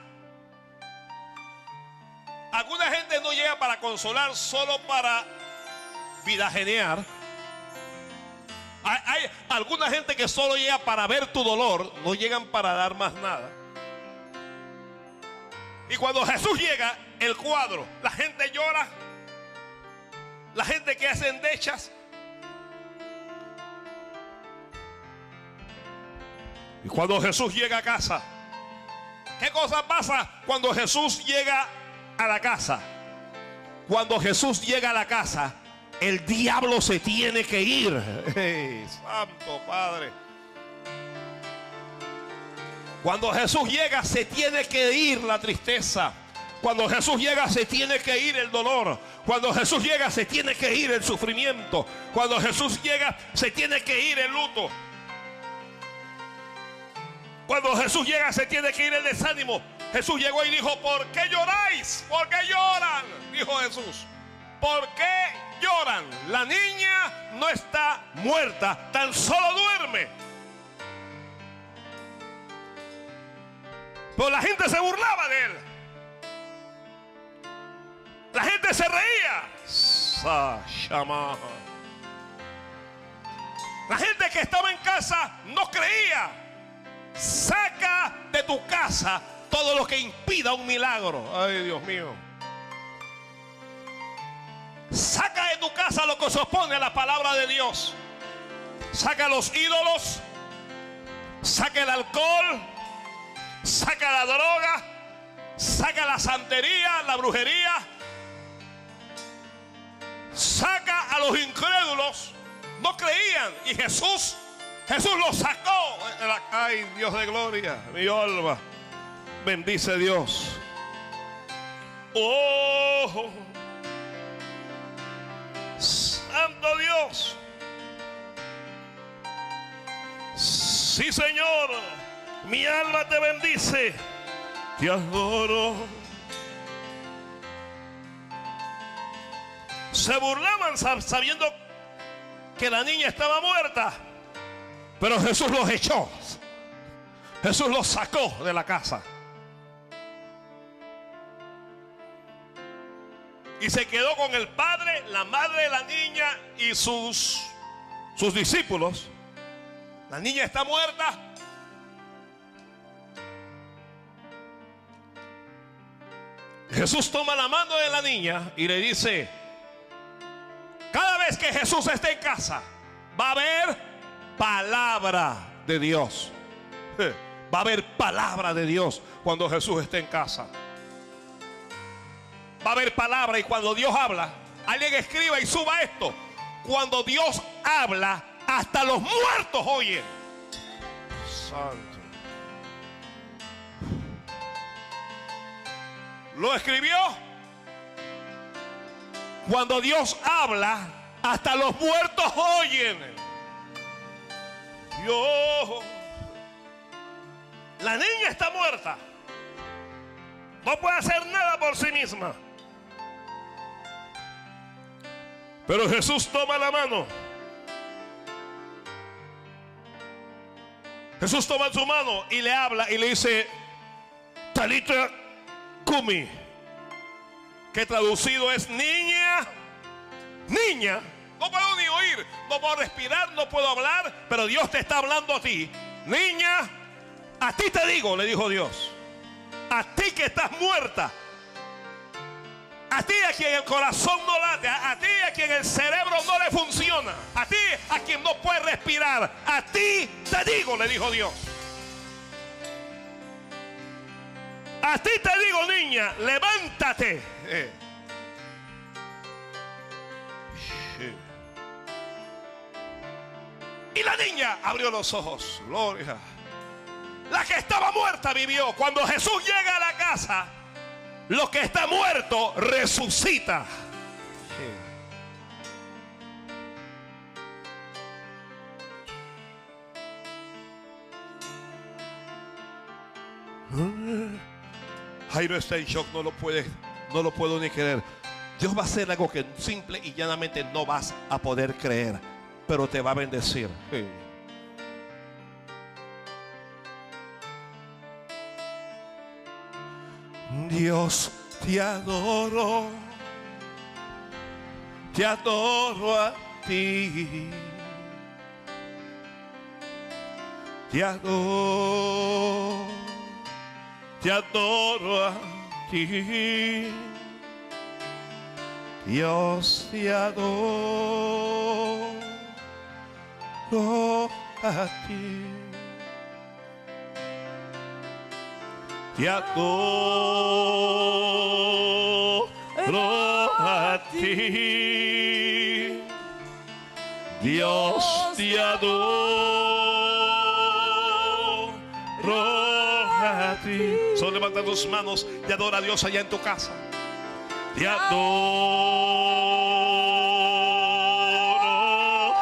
Alguna gente no llega para consolar, solo para vidajenear. Hay alguna gente que solo llega para ver tu dolor, no llegan para dar más nada. Y cuando Jesús llega, el cuadro, la gente llora, la gente que hace endechas. Y cuando Jesús llega a casa, ¿qué cosa pasa cuando Jesús llega a la casa? Cuando Jesús llega a la casa, el diablo se tiene que ir. ¡Hey, Santo Padre! Cuando Jesús llega, se tiene que ir la tristeza. Cuando Jesús llega, se tiene que ir el dolor. Cuando Jesús llega, se tiene que ir el sufrimiento. Cuando Jesús llega, se tiene que ir el luto. Cuando Jesús llega, se tiene que ir el desánimo. Jesús llegó y dijo: ¿por qué lloráis? ¿Por qué lloran? Dijo Jesús. ¿Por qué lloran? La niña no está muerta, tan solo duerme. Pero la gente se burlaba de él. La gente se reía. La gente que estaba en casa no creía. Saca de tu casa todo lo que impida un milagro. Ay, Dios mío. Saca de tu casa lo que se opone a la palabra de Dios. Saca los ídolos. Saca el alcohol. Saca la droga. Saca la santería, la brujería. Saca a los incrédulos. No creían. Y Jesús los sacó. Ay, Dios de gloria. Mi alma bendice Dios. Oh, Santo Dios. Sí, Señor. Mi alma te bendice. Te adoro. Se burlaban sabiendo que la niña estaba muerta. Pero Jesús los echó. Jesús los sacó de la casa. Y se quedó con el padre, la madre de la niña y sus discípulos. La niña está muerta. Jesús toma la mano de la niña y le dice: cada vez que Jesús esté en casa, va a haber palabra de Dios. Va a haber palabra de Dios cuando Jesús esté en casa. Va a haber palabra, y cuando Dios habla, alguien escriba y suba esto: cuando Dios habla, hasta los muertos oyen. Santo. ¿Lo escribió? Cuando Dios habla, hasta los muertos oyen. Dios. La niña está muerta. No puede hacer nada por sí misma. Pero Jesús toma la mano. Jesús toma su mano y le habla y le dice: Talita Kumi, que traducido es niña, niña. No puedo ni oír, no puedo respirar, no puedo hablar, pero Dios te está hablando a ti. Niña, a ti te digo, le dijo Dios, a ti que estás muerta, a ti a quien el corazón no late, a ti a quien el cerebro no le funciona, a ti a quien no puede respirar, a ti te digo, le dijo Dios. A ti te digo, niña, levántate. Y la niña abrió los ojos. Gloria. La que estaba muerta vivió. Cuando Jesús llega a la casa, lo que está muerto resucita. Jairo está en shock, no lo puedo ni creer. Dios va a hacer algo que simple y llanamente no vas a poder creer, pero te va a bendecir. Dios, te adoro a ti, te adoro a ti. Dios, te adoro a ti. Te adoro a ti. Dios, te adoro a ti. Solo levanta tus manos y adora a Dios allá en tu casa. Te adoro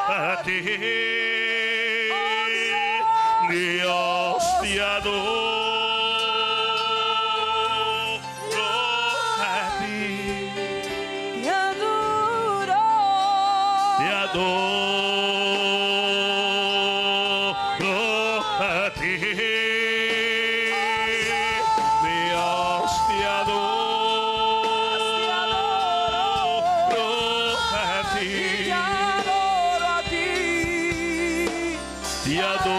a ti. Dios, te adoro a ti. Te adoro. Te adoro a ti. Dios, te adoro a ti. Te adoro a ti. Te adoro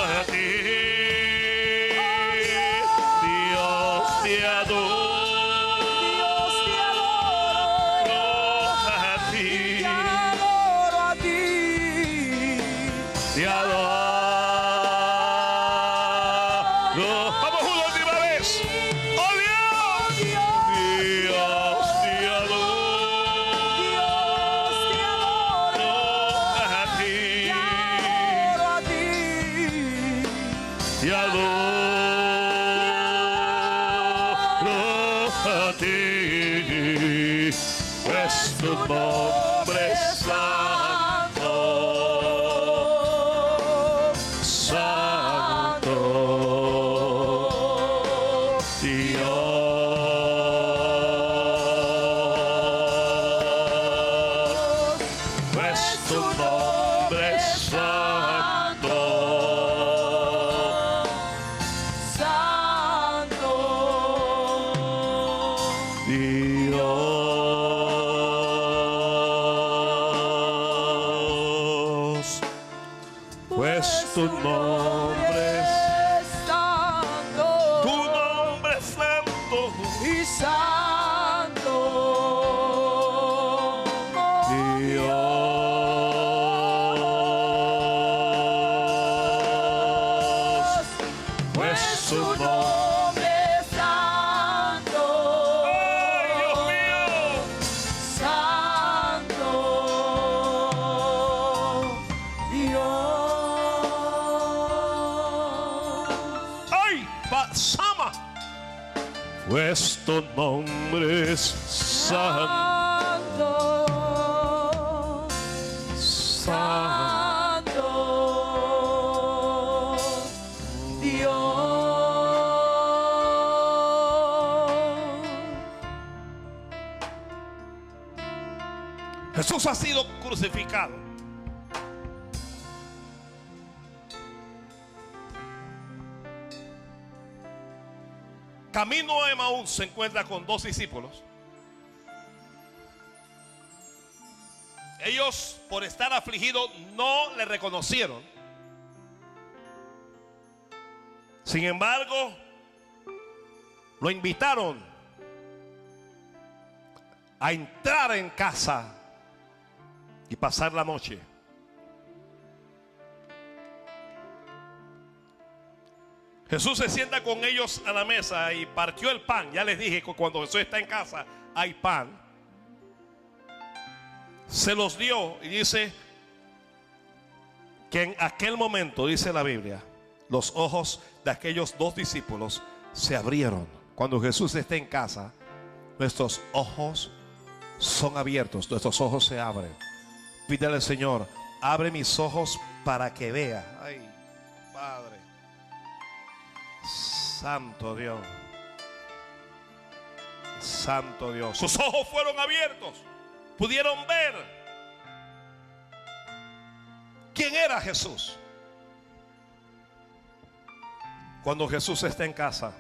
a ti. Dios, te adoro a ti. Te adoro a ti. Te adoro. Vamos una última vez. ¡Oh Dios! Dios, te adoro a ti. Te adoro a ti. Pues tu nombre es santo, santo, Dios. Pues tu nombre es santo, Santo. Dios. Pues tu nombre es, Santo tu nombre es santo, y santo. Dios. Pues tu nombre, Santo. ¡ay, Dios mío! Santo. Dios. ¡Ay, Basama! Pues tu nombre es santo, Santo. Dios. Jesús ha sido crucificado. Camino a Emaús se encuentra con 2 discípulos. Ellos, por estar afligidos, no le reconocieron. Sin embargo, lo invitaron a entrar en casa y pasar la noche. Jesús se sienta con ellos a la mesa y partió el pan. Ya les dije que cuando Jesús está en casa hay pan. Se los dio y dice que en aquel momento, dice la Biblia, los ojos de aquellos 2 discípulos se abrieron. Cuando Jesús está en casa, nuestros ojos son abiertos, nuestros ojos se abren. Pídele al Señor, abre mis ojos para que vea. Ay, Padre Santo Dios, Santo Dios. Sus ojos fueron abiertos, pudieron ver quién era Jesús. Cuando Jesús está en casa,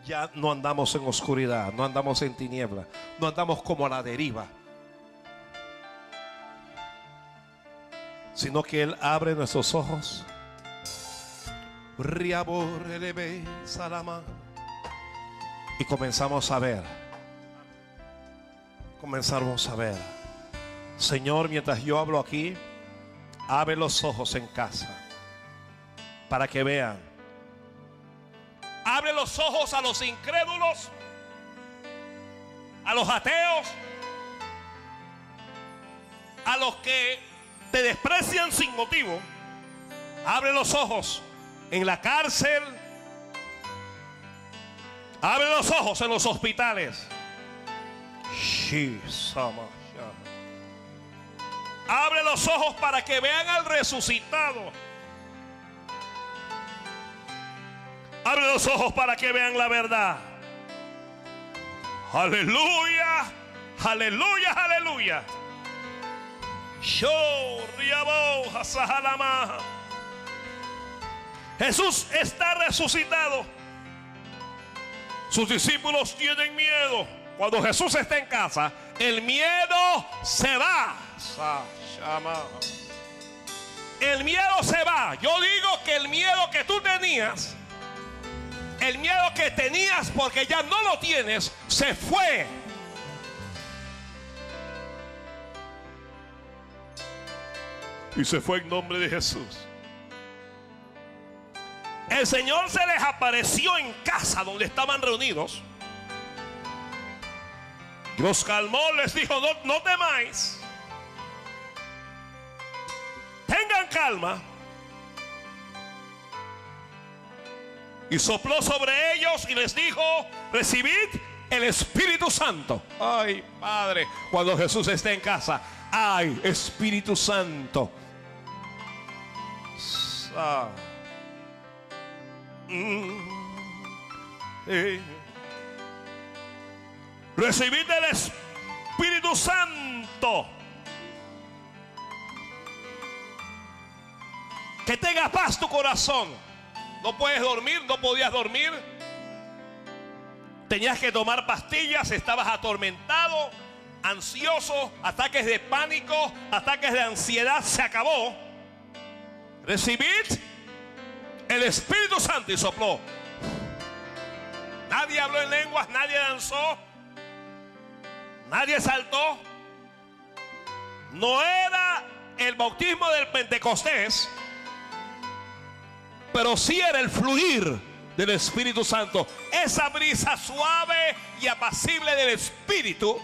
ya no andamos en oscuridad, no andamos en tiniebla, no andamos como a la deriva, sino que Él abre nuestros ojos. Y comenzamos a ver. Comenzamos a ver. Señor, mientras yo hablo aquí, abre los ojos en casa para que vean. Abre los ojos a los incrédulos, a los ateos, a los que te desprecian sin motivo. Abre los ojos en la cárcel. Abre los ojos en los hospitales. Abre los ojos para que vean al resucitado. Abre los ojos para que vean la verdad. Aleluya, aleluya, aleluya. Jesús está resucitado. Sus discípulos tienen miedo. Cuando Jesús está en casa, el miedo se va. El miedo se va. Yo digo que el miedo que tú tenías, el miedo que tenías porque ya no lo tienes, se fue. Y se fue en nombre de Jesús. El Señor se les apareció en casa donde estaban reunidos. Los calmó, les dijo, no temáis. Tengan calma. Y sopló sobre ellos y les dijo, recibid el Espíritu Santo. Ay, Padre, cuando Jesús esté en casa, ay, Espíritu Santo. Recibid el Espíritu Santo. Que tenga paz tu corazón. No puedes dormir, no podías dormir. Tenías que tomar pastillas, estabas atormentado, ansioso, ataques de pánico, ataques de ansiedad. Se acabó. Recibid el Espíritu Santo. Y sopló. Nadie habló en lenguas, nadie danzó, nadie saltó. No era el bautismo del Pentecostés, pero sí era el fluir del Espíritu Santo. Esa brisa suave y apacible del Espíritu.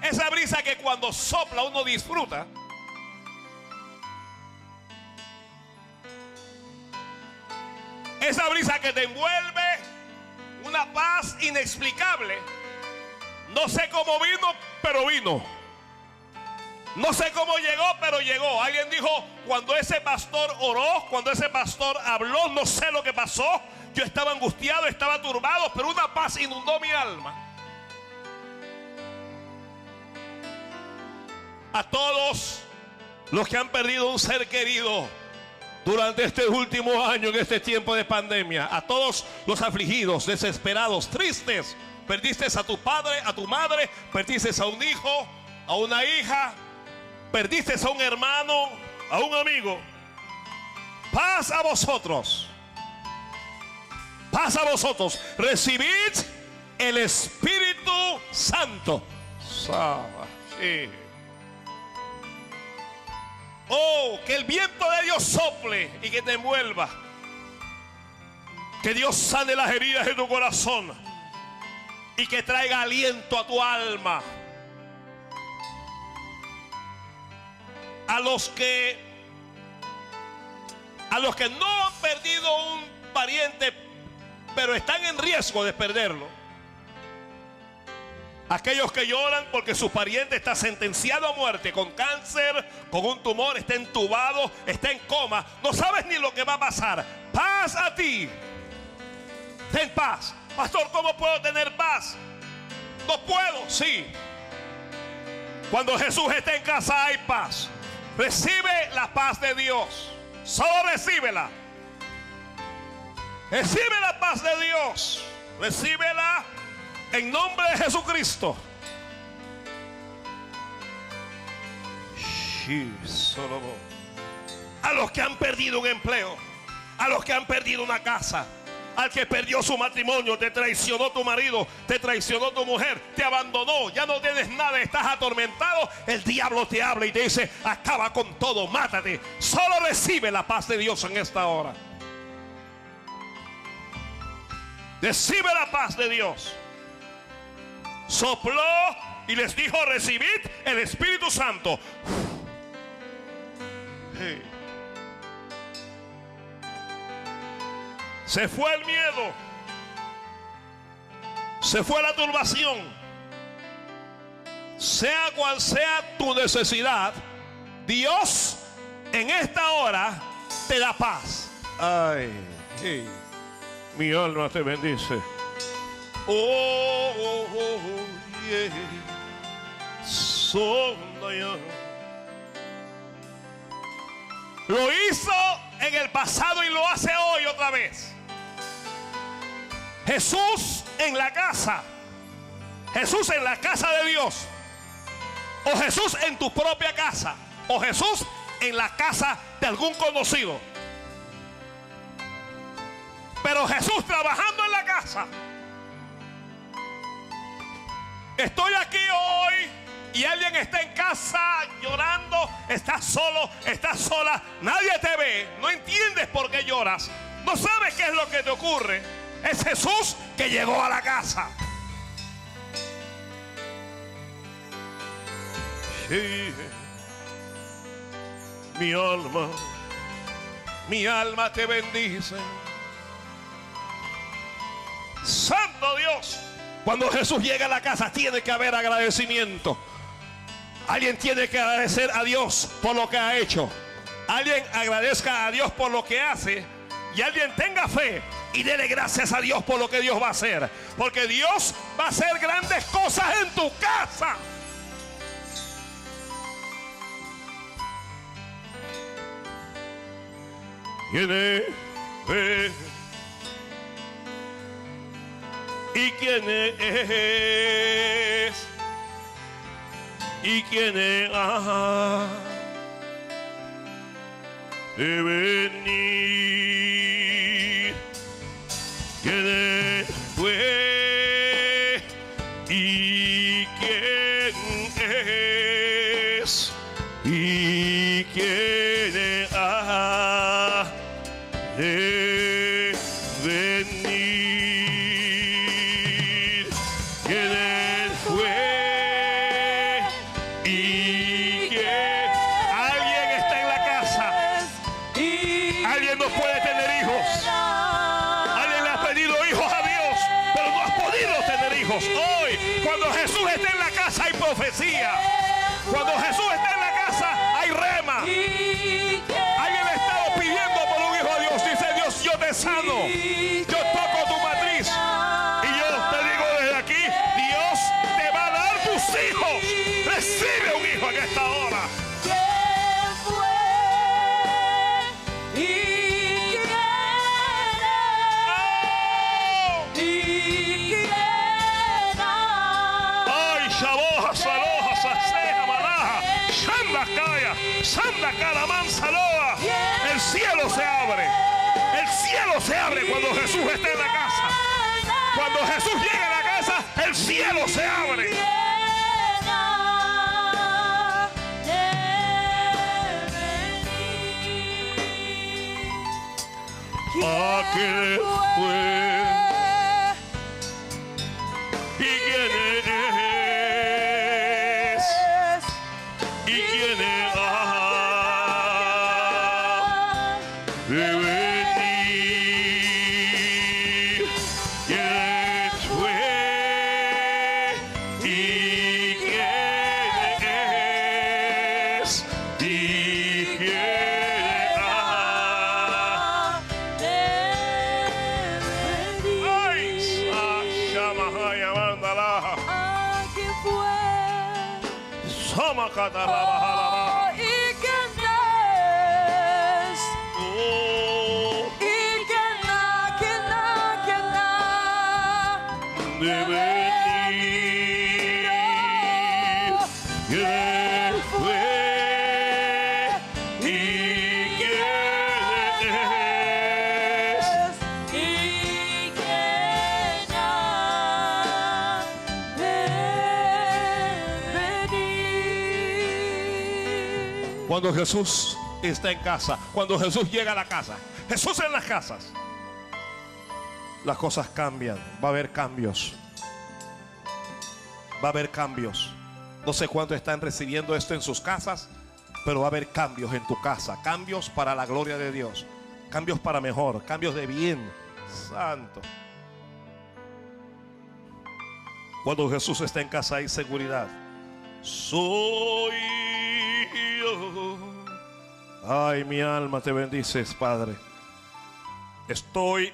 Esa brisa que cuando sopla uno disfruta. Esa brisa que te envuelve, una paz inexplicable. No sé cómo vino, pero vino. No sé cómo llegó, pero llegó. Alguien dijo, cuando ese pastor oró, cuando ese pastor habló, no sé lo que pasó. Yo estaba angustiado, estaba turbado, pero una paz inundó mi alma. a todos los que han perdido un ser querido durante este último año, en este tiempo de pandemia. A todos los afligidos, desesperados, tristes. Perdiste a tu padre, a tu madre, perdiste a un hijo, a una hija, perdiste a un hermano, a un amigo. Paz a vosotros. Paz a vosotros. Recibid el Espíritu Santo. Oh, que el viento de Dios sople y que te envuelva. Que Dios sane las heridas de tu corazón y que traiga aliento a tu alma. A los que no han perdido un pariente, pero están en riesgo de perderlo. Aquellos que lloran porque su pariente está sentenciado a muerte con cáncer, con un tumor, está entubado, está en coma, no sabes ni lo que va a pasar. Paz a ti. Ten paz. Pastor, ¿cómo puedo tener paz? No puedo, sí. Cuando Jesús está en casa hay paz. Recibe la paz de Dios. Solo recíbela. Recibe la paz de Dios. Recíbela en nombre de Jesucristo. A los que han perdido un empleo, a los que han perdido una casa, al que perdió su matrimonio, te traicionó tu marido, te traicionó tu mujer, te abandonó, ya no tienes nada, estás atormentado. El diablo te habla y te dice: acaba con todo, mátate. Solo recibe la paz de Dios en esta hora. Recibe la paz de Dios. Sopló y les dijo: recibid el Espíritu Santo. Hey. Se fue el miedo, se fue la turbación. Sea cual sea tu necesidad, Dios en esta hora te da paz. Ay, hey. Mi alma te bendice. Yeah. Lo hizo en el pasado y lo hace hoy otra vez. Jesús en la casa. Jesús en la casa de Dios. O Jesús en tu propia casa. O Jesús en la casa de algún conocido. Pero Jesús trabajando en la casa. Estoy aquí hoy y alguien está en casa llorando, estás solo, estás sola, nadie te ve, no entiendes por qué lloras, no sabes qué es lo que te ocurre. Es Jesús que llegó a la casa. Sí. Mi alma te bendice. Santo Dios. Cuando Jesús llega a la casa tiene que haber agradecimiento. Alguien tiene que agradecer a Dios por lo que ha hecho. Alguien agradezca a Dios por lo que hace. Y alguien tenga fe y dele gracias a Dios por lo que Dios va a hacer. Porque Dios va a hacer grandes cosas en tu casa. Tiene fe. ¿Y quién es? ¿Y quién ha de venir? ¿Quién fue? ¿Y quién es? ¿Y quién ha de venir? Hoy, cuando Jesús está en la casa hay profecía. Cuando Jesús está en la casa hay rema. Alguien ha estado pidiendo por un hijo a Dios. Dice Dios: yo te sano, yo toco tu matriz. Y yo te digo desde aquí: Dios te va a dar tus hijos. Recibe un hijo en esta hora. ¿Quién fue? ¿Y quién es? ¿Y quién ha? Ay, Shaboja, Saloja, Saseja, Malaja, Shanda Kaya, Sanda Calamán, Saloa. El cielo se abre. El cielo se abre cuando Jesús está en la casa. Cuando Jesús llega a la casa, el cielo se abre. ¿A quién fue? ¿Y quién es? ¿Y quién es? De venir. ¿Quién fue? ¿Y quién es? ¿Y quién Ay, Sashamahaya Mandalaha. Samakatalabajalaba. ¿Y quién es? Oh, ¿Y quién ha? ¿Quién ha? ¿Quién ha? de venir. ¿Quién fue? ¿Y quién es? ¿Y quién ha de venir? Cuando Jesús está en casa, cuando Jesús llega a la casa, Jesús en las casas, las cosas cambian, va a haber cambios. Va a haber cambios. No sé cuántos están recibiendo esto en sus casas, pero va a haber cambios en tu casa, cambios para la gloria de Dios, cambios para mejor, cambios de bien. Santo. Cuando Jesús está en casa hay seguridad. Soy yo. Ay, mi alma te bendices, Padre. Estoy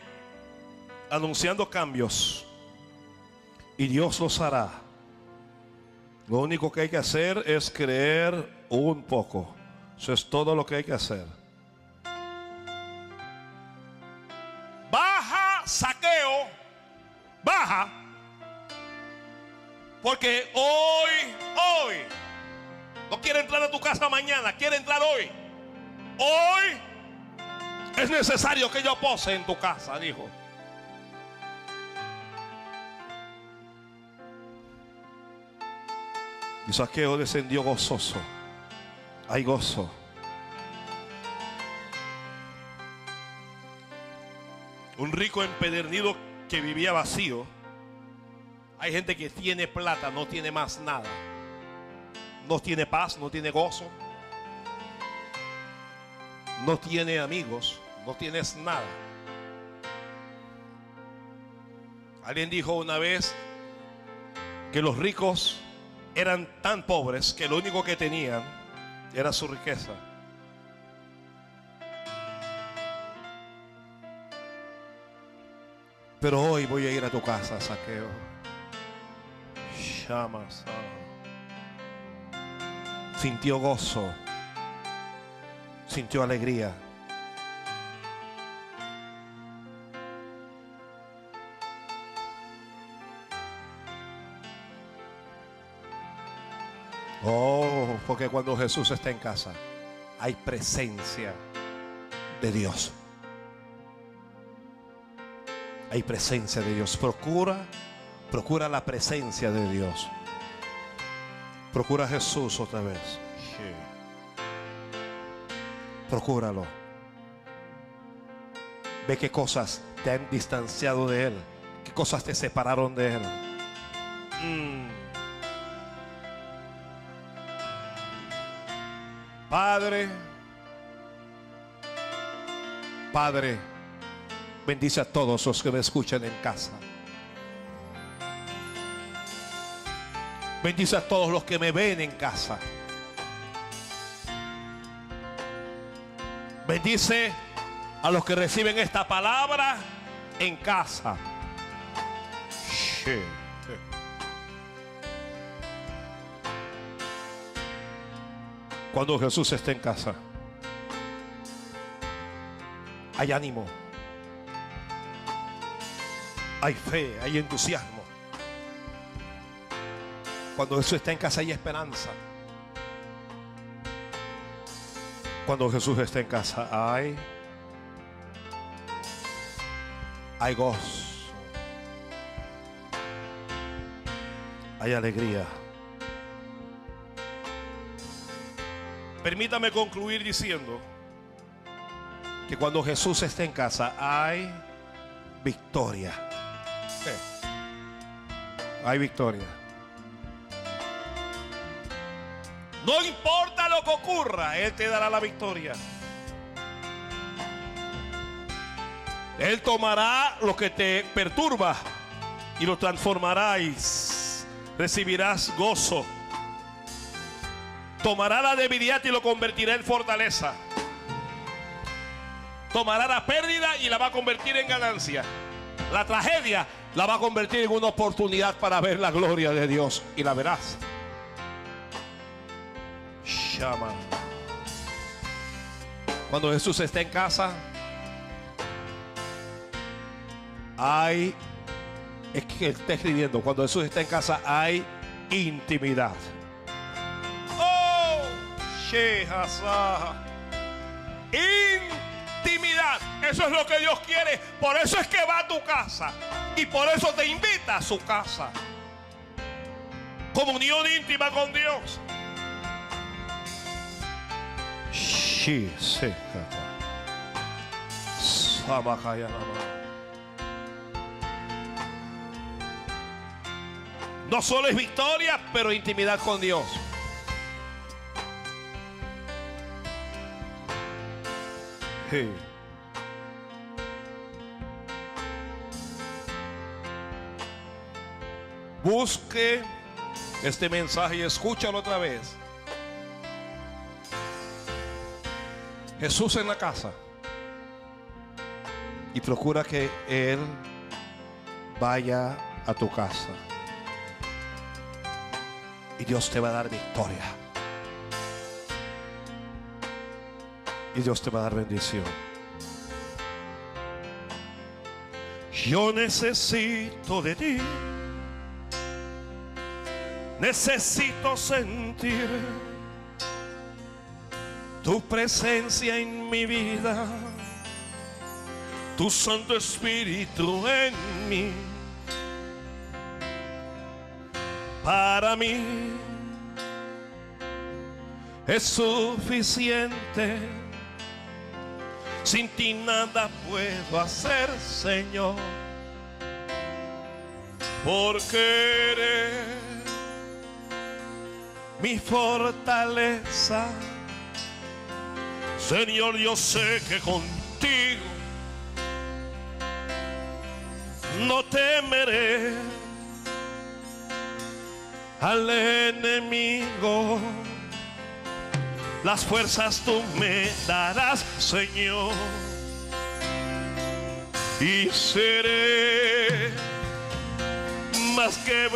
anunciando cambios y Dios los hará. Lo único que hay que hacer es creer un poco. Eso es todo lo que hay que hacer. Baja, Zaqueo, baja. Porque hoy, no quiere entrar a tu casa mañana, quiere entrar hoy. Hoy es necesario que yo pose en tu casa, dijo. Y Zaqueo descendió gozoso. Hay gozo. Un rico empedernido que vivía vacío. Hay gente que tiene plata, no tiene más nada. No tiene paz, no tiene gozo. No tiene amigos, no tienes nada. Alguien dijo una vez que los ricos eran tan pobres que lo único que tenían era su riqueza. Pero hoy voy a ir a tu casa, Zaqueo. Llamas. Sintió gozo. Sintió alegría. Oh, porque cuando Jesús está en casa hay presencia de Dios. Hay presencia de Dios. Procura la presencia de Dios. Procura a Jesús otra vez. Sí. Procúralo. Ve qué cosas te han distanciado de Él. Qué cosas te separaron de Él. Padre, bendice a todos los que me escuchan en casa. Bendice a todos los que me ven en casa. Bendice a los que reciben esta palabra en casa. Cuando Jesús está en casa, hay ánimo, hay fe, hay entusiasmo. Cuando Jesús está en casa hay esperanza. Cuando Jesús está en casa hay gozo, hay alegría. Permítame concluir diciendo que cuando Jesús está en casa hay victoria. Hay victoria. No importa lo que ocurra, Él te dará la victoria. Él tomará lo que te perturba y lo transformará y recibirás gozo. Tomará la debilidad y lo convertirá en fortaleza. Tomará la pérdida y la va a convertir en ganancia. La tragedia la va a convertir en una oportunidad para ver la gloria de Dios. Y la verás. Shama. Cuando Jesús está en casa, es que Él está escribiendo, cuando Jesús está en casa hay intimidad. Oh, Shehazah. Intimidad. Eso es lo que Dios quiere. Por eso es que va a tu casa. Y por eso te invita a su casa. Comunión íntima con Dios. No solo es victoria, pero intimidad con Dios. Sí. Busque este mensaje y escúchalo otra vez. Jesús en la casa. Y procura que Él vaya a tu casa. Y Dios te va a dar victoria. Y Dios te va a dar bendición. Yo necesito de ti. Necesito sentir tu presencia en mi vida. Tu Santo Espíritu en mí. Para mí es suficiente. Sin ti nada puedo hacer, Señor, porque eres mi fortaleza. Señor, yo sé que contigo no temeré al enemigo. Las fuerzas tú me darás, Señor, y seré más que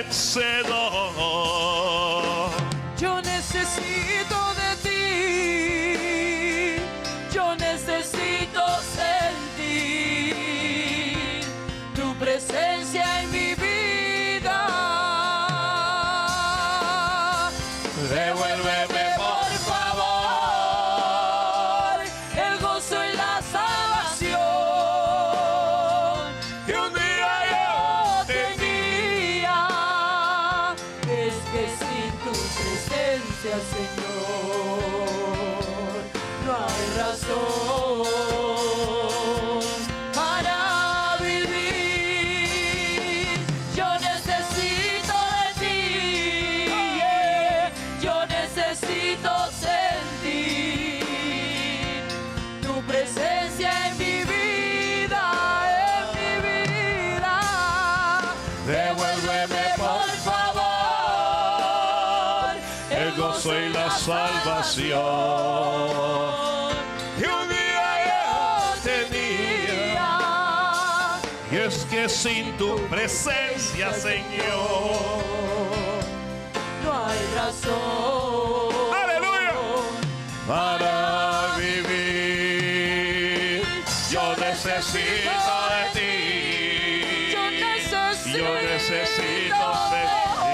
vencedor. Yo necesito de ti, yo necesito sentir tu presencia en mi vida. Devuélveme por favor el gozo y la salvación que un día yo tenía. Es que sin tu presencia, Señor, no hay razón para vivir. Yo necesito de ti, yo necesito sentir tu presencia en mi vida, en mi vida. Devuélveme por favor El gozo y la salvación que un día yo tenía. Y es que sin tu presencia, Señor, no hay razón. ¡aleluya! para vivir. Yo necesito de ti. Yo necesito de ti.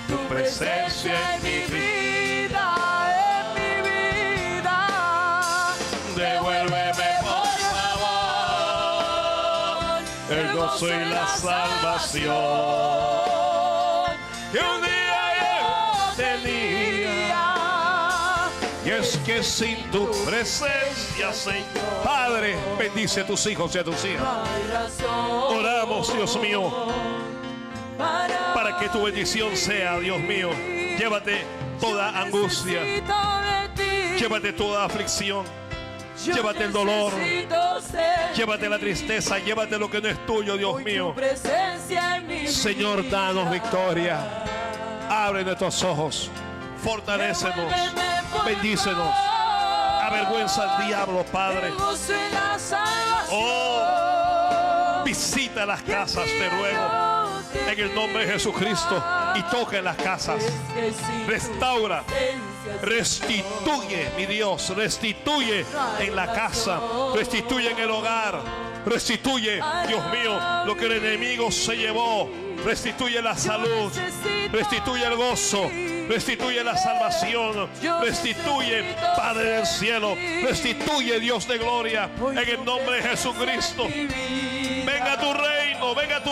Tu presencia en mi vida. Devuélveme por favor el gozo y la salvación que un día yo tenía. Y es que sin tu presencia, Señor, Padre, bendice a tus hijos y a tus hijas. Oramos, Dios mío, para que tu bendición sea, Dios mío. Llévate toda angustia, llévate toda aflicción, llévate el dolor, llévate la tristeza, llévate lo que no es tuyo, Dios mío. Señor, danos victoria. Abre nuestros ojos, fortalécenos, bendícenos. Avergüenza al diablo, Padre. Oh, visita las casas, te ruego, en el nombre de Jesucristo, y toca en las casas. Restaura, restituye, mi Dios, restituye en la casa, restituye en el hogar, restituye, Dios mío, lo que el enemigo se llevó. Restituye la salud, restituye el gozo, restituye la salvación, restituye, Padre del cielo, restituye, Dios de gloria, en el nombre de Jesucristo. Venga tu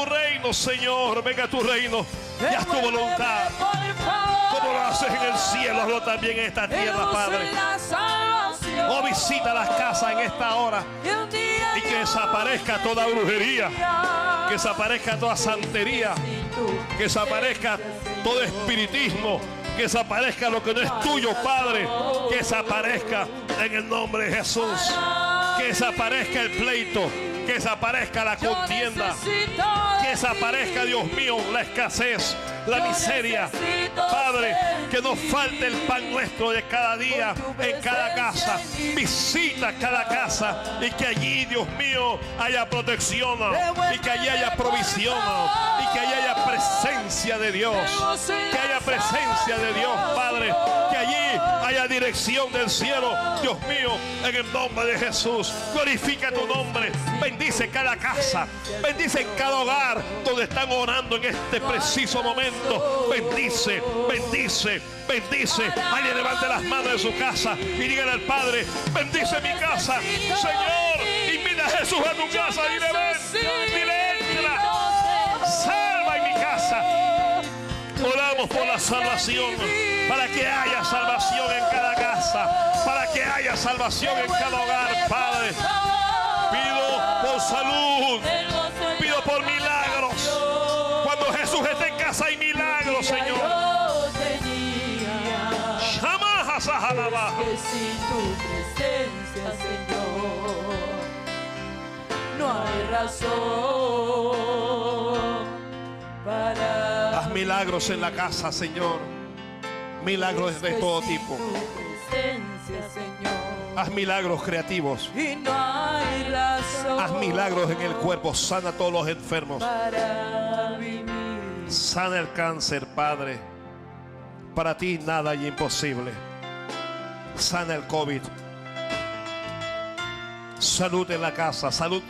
reino, Señor, venga tu reino, y haz tu voluntad, como lo haces en el cielo, hazlo también en esta tierra, Padre. Oh, visita las casas en esta hora, y que desaparezca toda brujería, que desaparezca toda santería, que desaparezca todo espiritismo, que desaparezca lo que no es tuyo, Padre, que desaparezca en el nombre de Jesús, que desaparezca el pleito, que desaparezca la contienda, que desaparezca, Dios mío, la escasez, la miseria, Padre, que nos falte el pan nuestro de cada día en cada casa. Visita cada casa y que allí, Dios mío, haya protección, y que allí haya provisión, y que allí haya presencia de Dios, que haya presencia de Dios, Padre, que allí haya dirección del cielo, Dios mío, en el nombre de Jesús. Glorifica tu nombre, bendice cada casa, bendice en cada hogar donde están orando en este preciso momento. Bendice, bendice, bendice. Alguien levante las manos de su casa y dígale al Padre: bendice mi casa, Señor. Invita a Jesús a tu casa, dile ven, dile entra, salva en mi casa. Oramos por la salvación, para que haya salvación en cada casa, para que haya salvación en cada hogar, Padre. Pido por salud, pido por milagros. Cuando Jesús esté en casa hay milagros, Señor. Que sin tu presencia, Señor, no hay razón para. Haz milagros en la casa, Señor. Milagros de todo tipo. Haz milagros creativos. Y no hay razón. Haz milagros en el cuerpo. Sana a todos los enfermos. Para vivir. Sana el cáncer, Padre. Para ti nada hay imposible. Sana el COVID. Salud en la casa. Salud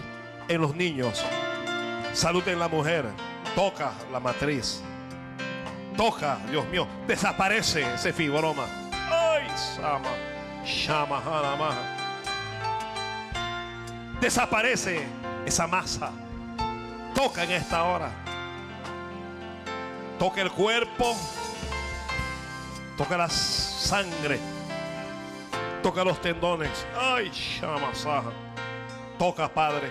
en los niños. Salud en la mujer. Toca la matriz. Toca, Dios mío. Desaparece ese fibroma. Ay, Sama. Shama, Hanama. Desaparece esa masa. Toca en esta hora. Toca el cuerpo. Toca la sangre. Toca los tendones. Ay, Shama, Saha. Toca, Padre.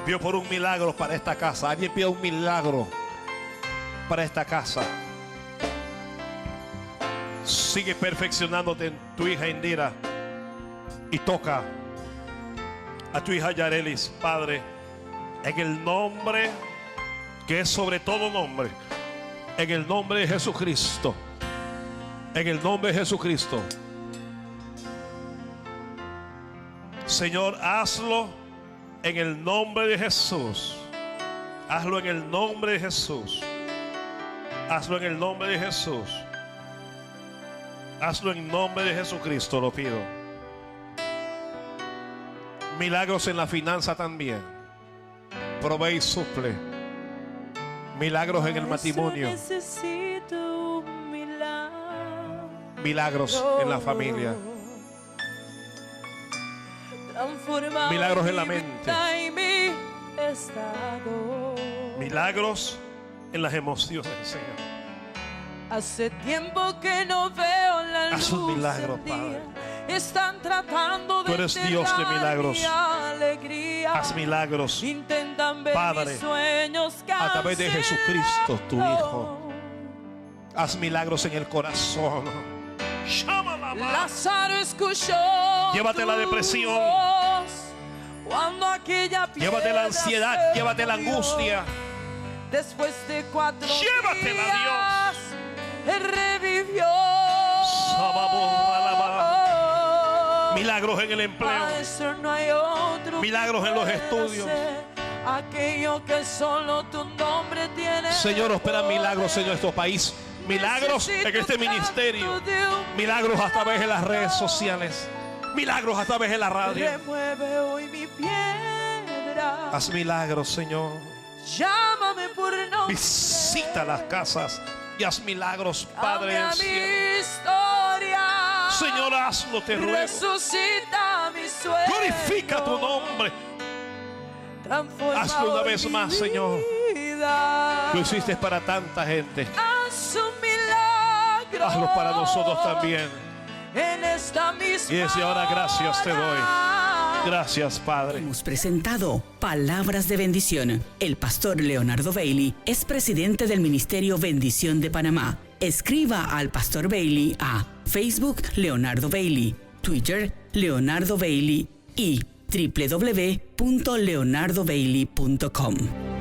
Pido por un milagro para esta casa. Alguien pide un milagro para esta casa. Sigue perfeccionándote en tu hija Indira. Y toca a tu hija Yarelis, Padre, en el nombre que es sobre todo nombre. En el nombre de Jesucristo. En el nombre de Jesucristo. Señor, hazlo en el nombre de Jesús. Hazlo en el nombre de Jesús. Hazlo en el nombre de Jesús. Hazlo en nombre de Jesucristo, lo pido. Milagros en la finanza también. Provee y suple. Milagros en el matrimonio. Necesito un milagro. Milagros en la familia. Transforma Milagros en la mi mente. vida y mi estado. Milagros en las emociones, Señor. Hace tiempo que no veo la luz Haz un milagro, del día. Padre. Están tratando de Tú eres Dios de enterrar milagros. mi alegría. Haz milagros Intentan ver Padre, mis sueños a través de Jesucristo, tu Hijo. cancelados. Haz milagros en el corazón. Llámala, Lázaro escuchó. Llévate tu la depresión. voz cuando aquella Llévate la piedra ansiedad, se llévate la movió. angustia. Después de 4 Llévatela, días, Él revivió. Milagros en el empleo. Maestro, no hay otro Milagros que en los pueda estudios. hacer aquello que solo tu nombre tiene. Señor, espera poder. milagros en nuestro país. Milagros en Necesito este ministerio. tanto de un Milagros a través de las redes sociales. Milagros a través de la radio. Remueve hoy mi piedra. Haz milagros, Señor. Llámame por nombre. Visita las casas y haz milagros, Padre Cambia del cielo. mi historia. Señor, hazlo, te ruego. Resucita mi sueño. Glorifica tu nombre. Transforma Hazlo una hoy vez mi más, Señor. vida. Lo hiciste para tanta gente. Haz un milagro. Hazlo para nosotros también. En esta misma Y desde ahora gracias te doy. hora. Gracias, Padre. Hemos presentado Palabras de Bendición. El pastor Leonardo Bailey es presidente del Ministerio Bendición de Panamá. Escriba al pastor Bailey a Facebook Leonardo Bailey, Twitter Leonardo Bailey y www.leonardobailey.com.